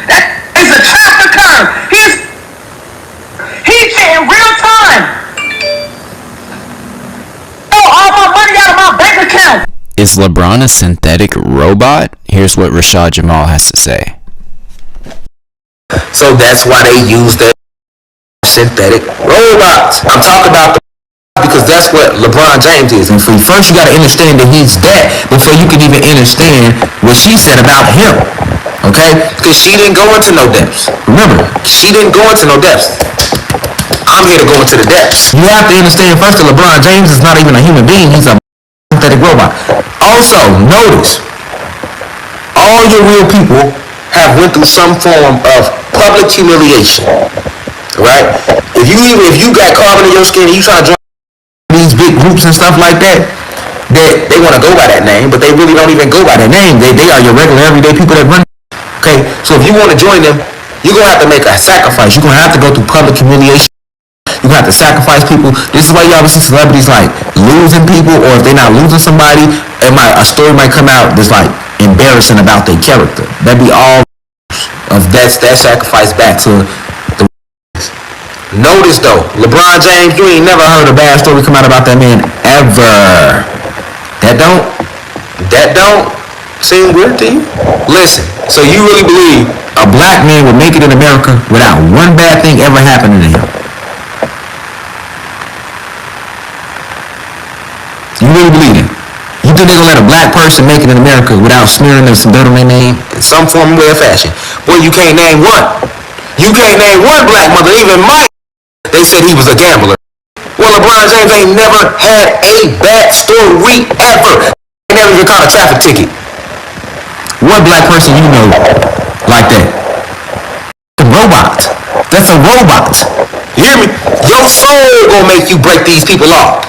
H: That is a trafficker. He's in real time. All my money out of my bank account.
K: Is LeBron a synthetic robot? Here's what Rashad Jamal has to say.
Q: So that's why they use that synthetic robots. I'm talking about because that's what LeBron James is. And first you got to understand that he's that before you can even understand what she said about him. Okay? Because she didn't go into no depths. Remember, she didn't go into no depths. I'm here to go into the depths. You have to understand first that LeBron James is not even a human being. He's a synthetic robot. Also, notice, all your real people have went through some form of public humiliation. Right? If you got carbon in your skin and you try to join these big groups and stuff like that, they want to go by that name, but they really don't even go by that name. They are your regular everyday people that run. Okay? So if you want to join them, you're going to have to make a sacrifice. You're going to have to go through public humiliation. You have to sacrifice people. This is why you always see celebrities like losing people, or if they're not losing somebody, a story might come out that's like embarrassing about their character. That'd be all of that sacrifice back to the. Notice though, LeBron James, you ain't never heard a bad story come out about that man ever. That don't seem weird to you? Listen, so you really believe a black man would make it in America without one bad thing ever happening to him? You really believe it? You think they're gonna let a black person make it in America without smearing some dirt on their name in some form, way, or fashion? Boy, you can't name one. You can't name one black mother. Even Mike, they said he was a gambler. Well, LeBron James ain't never had a bad story ever. He never even caught a traffic ticket. What black person you know like that? A robot. That's a robot. You hear me? Your soul gonna make you break these people off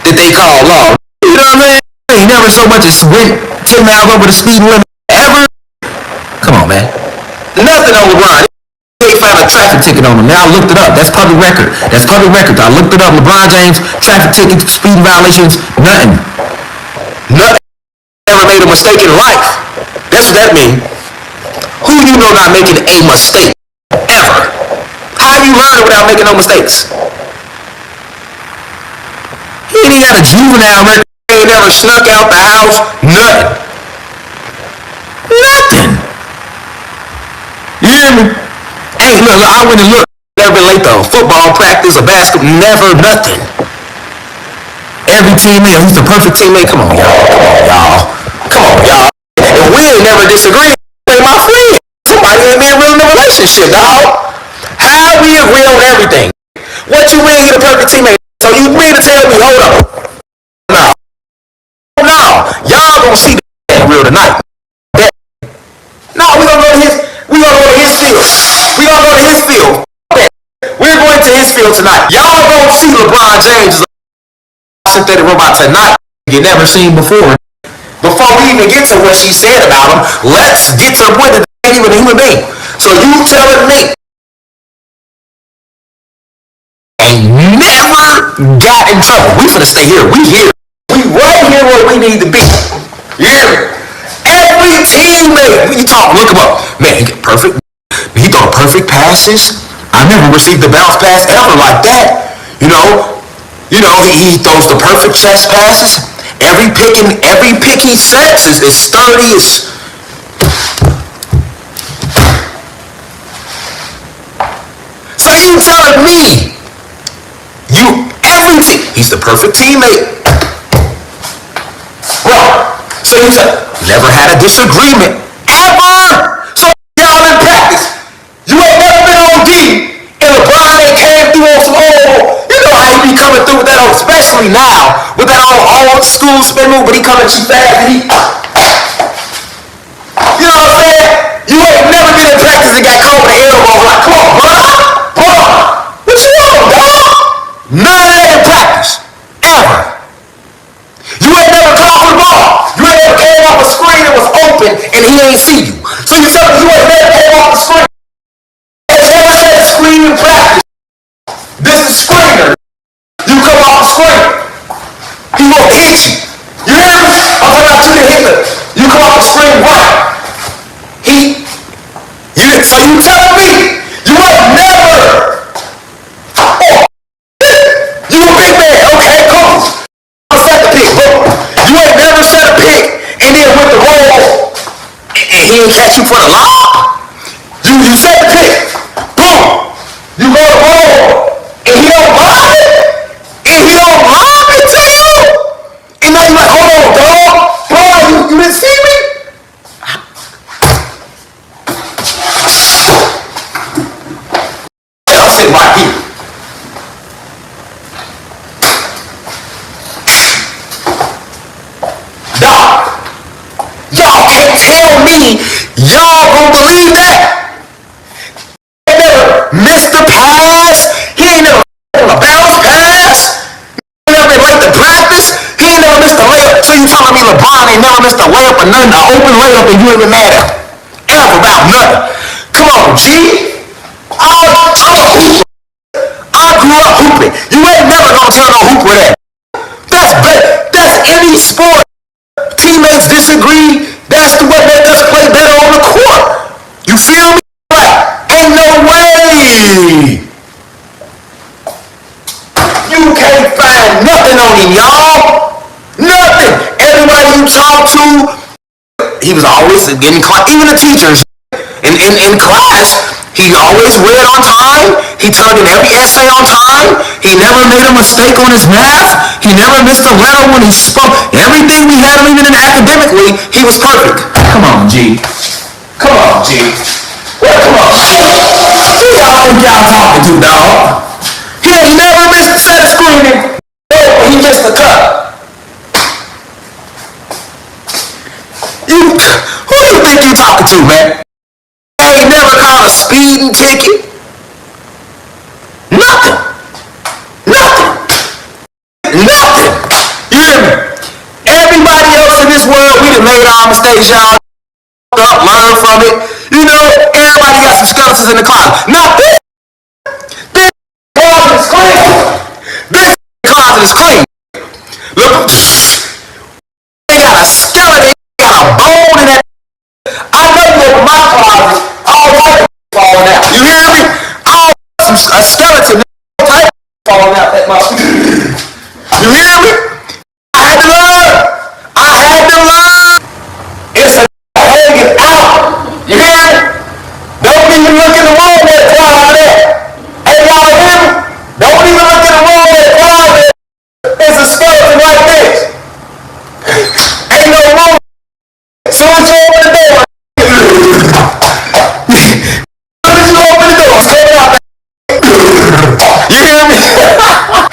Q: that they call law. You know what I mean? He never so much as went 10 miles over the speed limit ever. Come on, man. Nothing on LeBron. They found a traffic ticket on him. Now I looked it up. That's public record. I looked it up. LeBron James, traffic tickets, speed violations, nothing. Nothing. Never made a mistake in life. That's what that means. Who you know not making a mistake ever? How you learn without making no mistakes? He ain't got a juvenile record. He ain't never snuck out the house. Nothing. You hear me? Hey, look, I went and looked. Never been late to a football practice, a basketball, never, nothing. Every teammate, he's the perfect teammate. Come on, y'all. If we ain't never disagreed, he ain't my friend. Somebody ain't been real in a relationship, dog. How we agree on everything? What you mean he the perfect teammate? So you mean to tell me, hold on. No. Y'all gonna see that real tonight. No, we're gonna go to his field. We're going to his field tonight. Y'all gonna see LeBron James as a synthetic robot tonight you never seen before. Before we even get to what she said about him, let's get to the point that they ain't even a human being. So you telling me and never got in trouble. We finna stay here. We here. We right here where we need to be. You hear me? Every teammate, when you talk, look him up. Man, he get perfect. He throw perfect passes. I never received a bounce pass ever like that. You know, he throws the perfect chest passes. Every pick he sets is sturdy. So you telling me he's the perfect teammate. Bro, so you never had a disagreement ever. So y'all in practice, you ain't never been on especially now with that old school spin move, but he coming too fast and he, you know what I'm saying? You ain't never been in practice and got caught with an elbow like, come on, bro, what you want, dog? None of that in practice, ever. You ain't never caught for the ball. You ain't never came off a screen that was open and he ain't see you. So you tell me you ain't never came off the screen. Never had a screen in practice. This is screener. You come off the screen. He gonna hit you. You hear me? I'm talking about you to hit the. You come off the screen right. So you telling me you ain't never. Oh, you a big man. Okay, cool. I'm set the pick, bro. You ain't never set a pick and then went the roll and he ain't catch you for the lob. You set the pick. Boom. You go to roll and he don't lob it. And he don't lob it to you. And now you like, hold on, dog. Bro, you didn't see me? I'm sitting right here. Dog, y'all can't tell me y'all gonna believe that. He ain't never missed a pass. He ain't never on a bounce pass. He ain't never been late to practice. He ain't never missed a layup. So you telling me LeBron ain't never missed a layup or nothing, an open layup, and you ain't been mad at him? Ever about nothing. Come on, G. I grew up hooping. You ain't never gonna tell no hooper that. That's any sport. Teammates disagree. That's the way they just play better on the court. You feel me? Like, ain't no way. You can't find nothing on him, y'all. Nothing. Everybody you talk to, he was always getting class. Even the teachers in class. He always read on time. He turned in every essay on time. He never made a mistake on his math. He never missed a letter when he spoke. Everything we had him even in academically, he was perfect. Come on, G. Come on, G. Well, come on. Who y'all think y'all talking to, dog? He ain't never missed a set of screening. Oh, he missed a cut. Who do you think you talking to, man? Ain't never caught a speeding ticket. Nothing. You hear me? Everybody else in this world, we done made our mistakes, y'all. Learn from it. You know, everybody got some skeletons in the closet. Not this. This closet is clean. This closet is clean. Look, they got a skeleton, they got a bone in that. I know you open my closet, all type of falling out. You hear me? A skeleton, all type of falling out that much. You hear me? I had to learn. It's a hanging out. You hear me? Don't even look in the room where it's closet at. Hey, y'all hear me? Don't even look in the room where it's closet at. It's a skeleton like this. Ain't no room. As soon as you open the door, you hear me?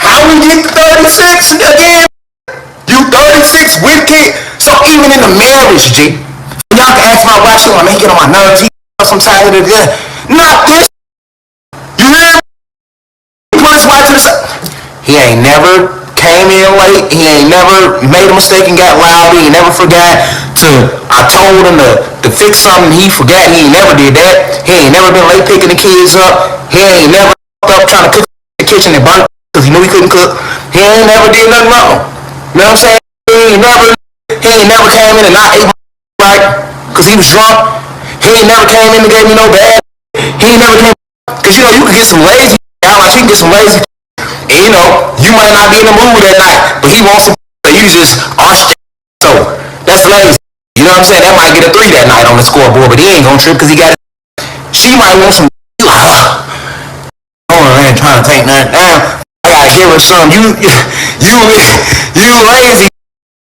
Q: How we get to 36 again? You 36 with kid. So even in the marriage, G, y'all can ask my wife, she wanna make it on my nerves. Sometimes it is. Not this. You hear me? Put his wife to the side. He ain't never came in late. He ain't never made a mistake and got loud. He ain't never forgot I told him to fix something. He forgot. He ain't never did that. He ain't never been late picking the kids up. He ain't never up trying to cook in the kitchen and burn because he knew he couldn't cook. He ain't never did nothing wrong. You know what I'm saying? He ain't never came in and not ate right because he was drunk. He ain't never came in and gave me no bad. He ain't never came because you know you can get some lazy. Like you can get some lazy. And you know you might not be in the mood that night, but he wants some. So you just arch. So that's lazy. You know what I'm saying? That might get a 3 that night on the scoreboard, but he ain't gonna trip because he got it. She might want some. Oh, I ain't trying to take nothing down. I gotta give her some. You lazy.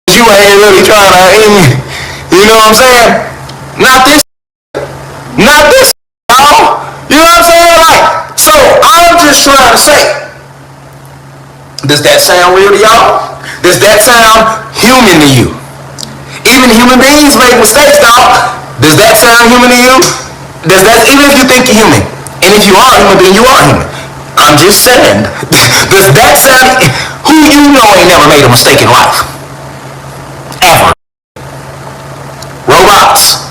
Q: You ain't really trying to. You know what I'm saying? Not this, y'all. You know what I'm saying? Like, so I'm just trying to say Does that sound real to y'all? Does that sound human to you? Even human beings make mistakes, dog. Does that sound human to you? Does that, even if you think you're human, and if you are human, then you are human. I'm just saying, does that sound, who you know ain't never made a mistake in life? Ever. Robots.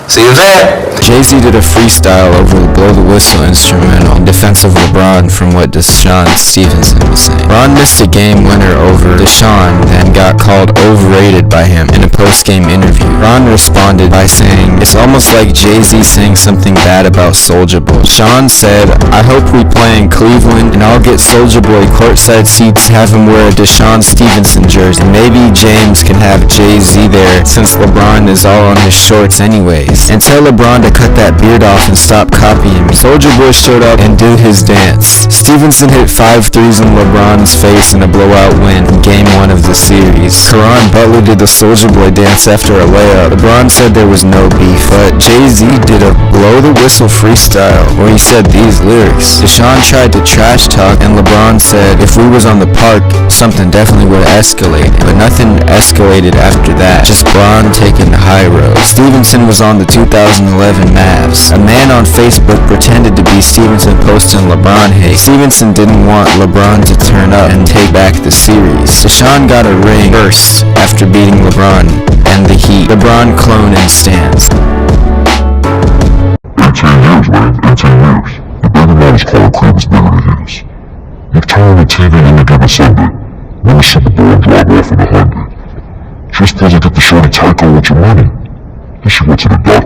Q: See what I'm saying?
K: Jay-Z did a freestyle over the Blow the Whistle instrumental in defense of LeBron from what Deshaun Stevenson was saying. LeBron missed a game winner over Deshaun, then got called overrated by him in a post-game interview. LeBron responded by saying, "It's almost like Jay-Z saying something bad about Soulja Boy." Deshaun said, "I hope we play in Cleveland and I'll get Soulja Boy courtside seats, have him wear a Deshaun Stevenson jersey. And maybe James can have Jay-Z there since LeBron is all on his shorts anyways. And tell LeBron to cut that beard off and stop copying me." Soulja Boy showed up and did his dance. Stevenson hit 5 threes in LeBron's face in a blowout win in Game 1 of the series. Caron Butler did the Soulja Boy dance after a layup. LeBron said there was no beef, but Jay-Z did a blow the whistle freestyle where he said these lyrics. Deshaun tried to trash talk and LeBron said if we was on the park, something definitely would escalate. But nothing escalated after that, just Bron taking the high road. Stevenson was on the 2011 Mavs. A man on Facebook pretended to be Stevenson posting LeBron hate. Stevenson didn't want LeBron to turn up and take back the series. Deshaun got a ring first after beating LeBron and the Heat. LeBron clone in stands.
C: 18 years, man. 18 years. The bigger man is called Cleveland's bigger than his. You've turned the TV any given Sunday. Win the Super Bowl and drive off in 100. Just because I get the shorty Tyco with your money. You should go to the doctor.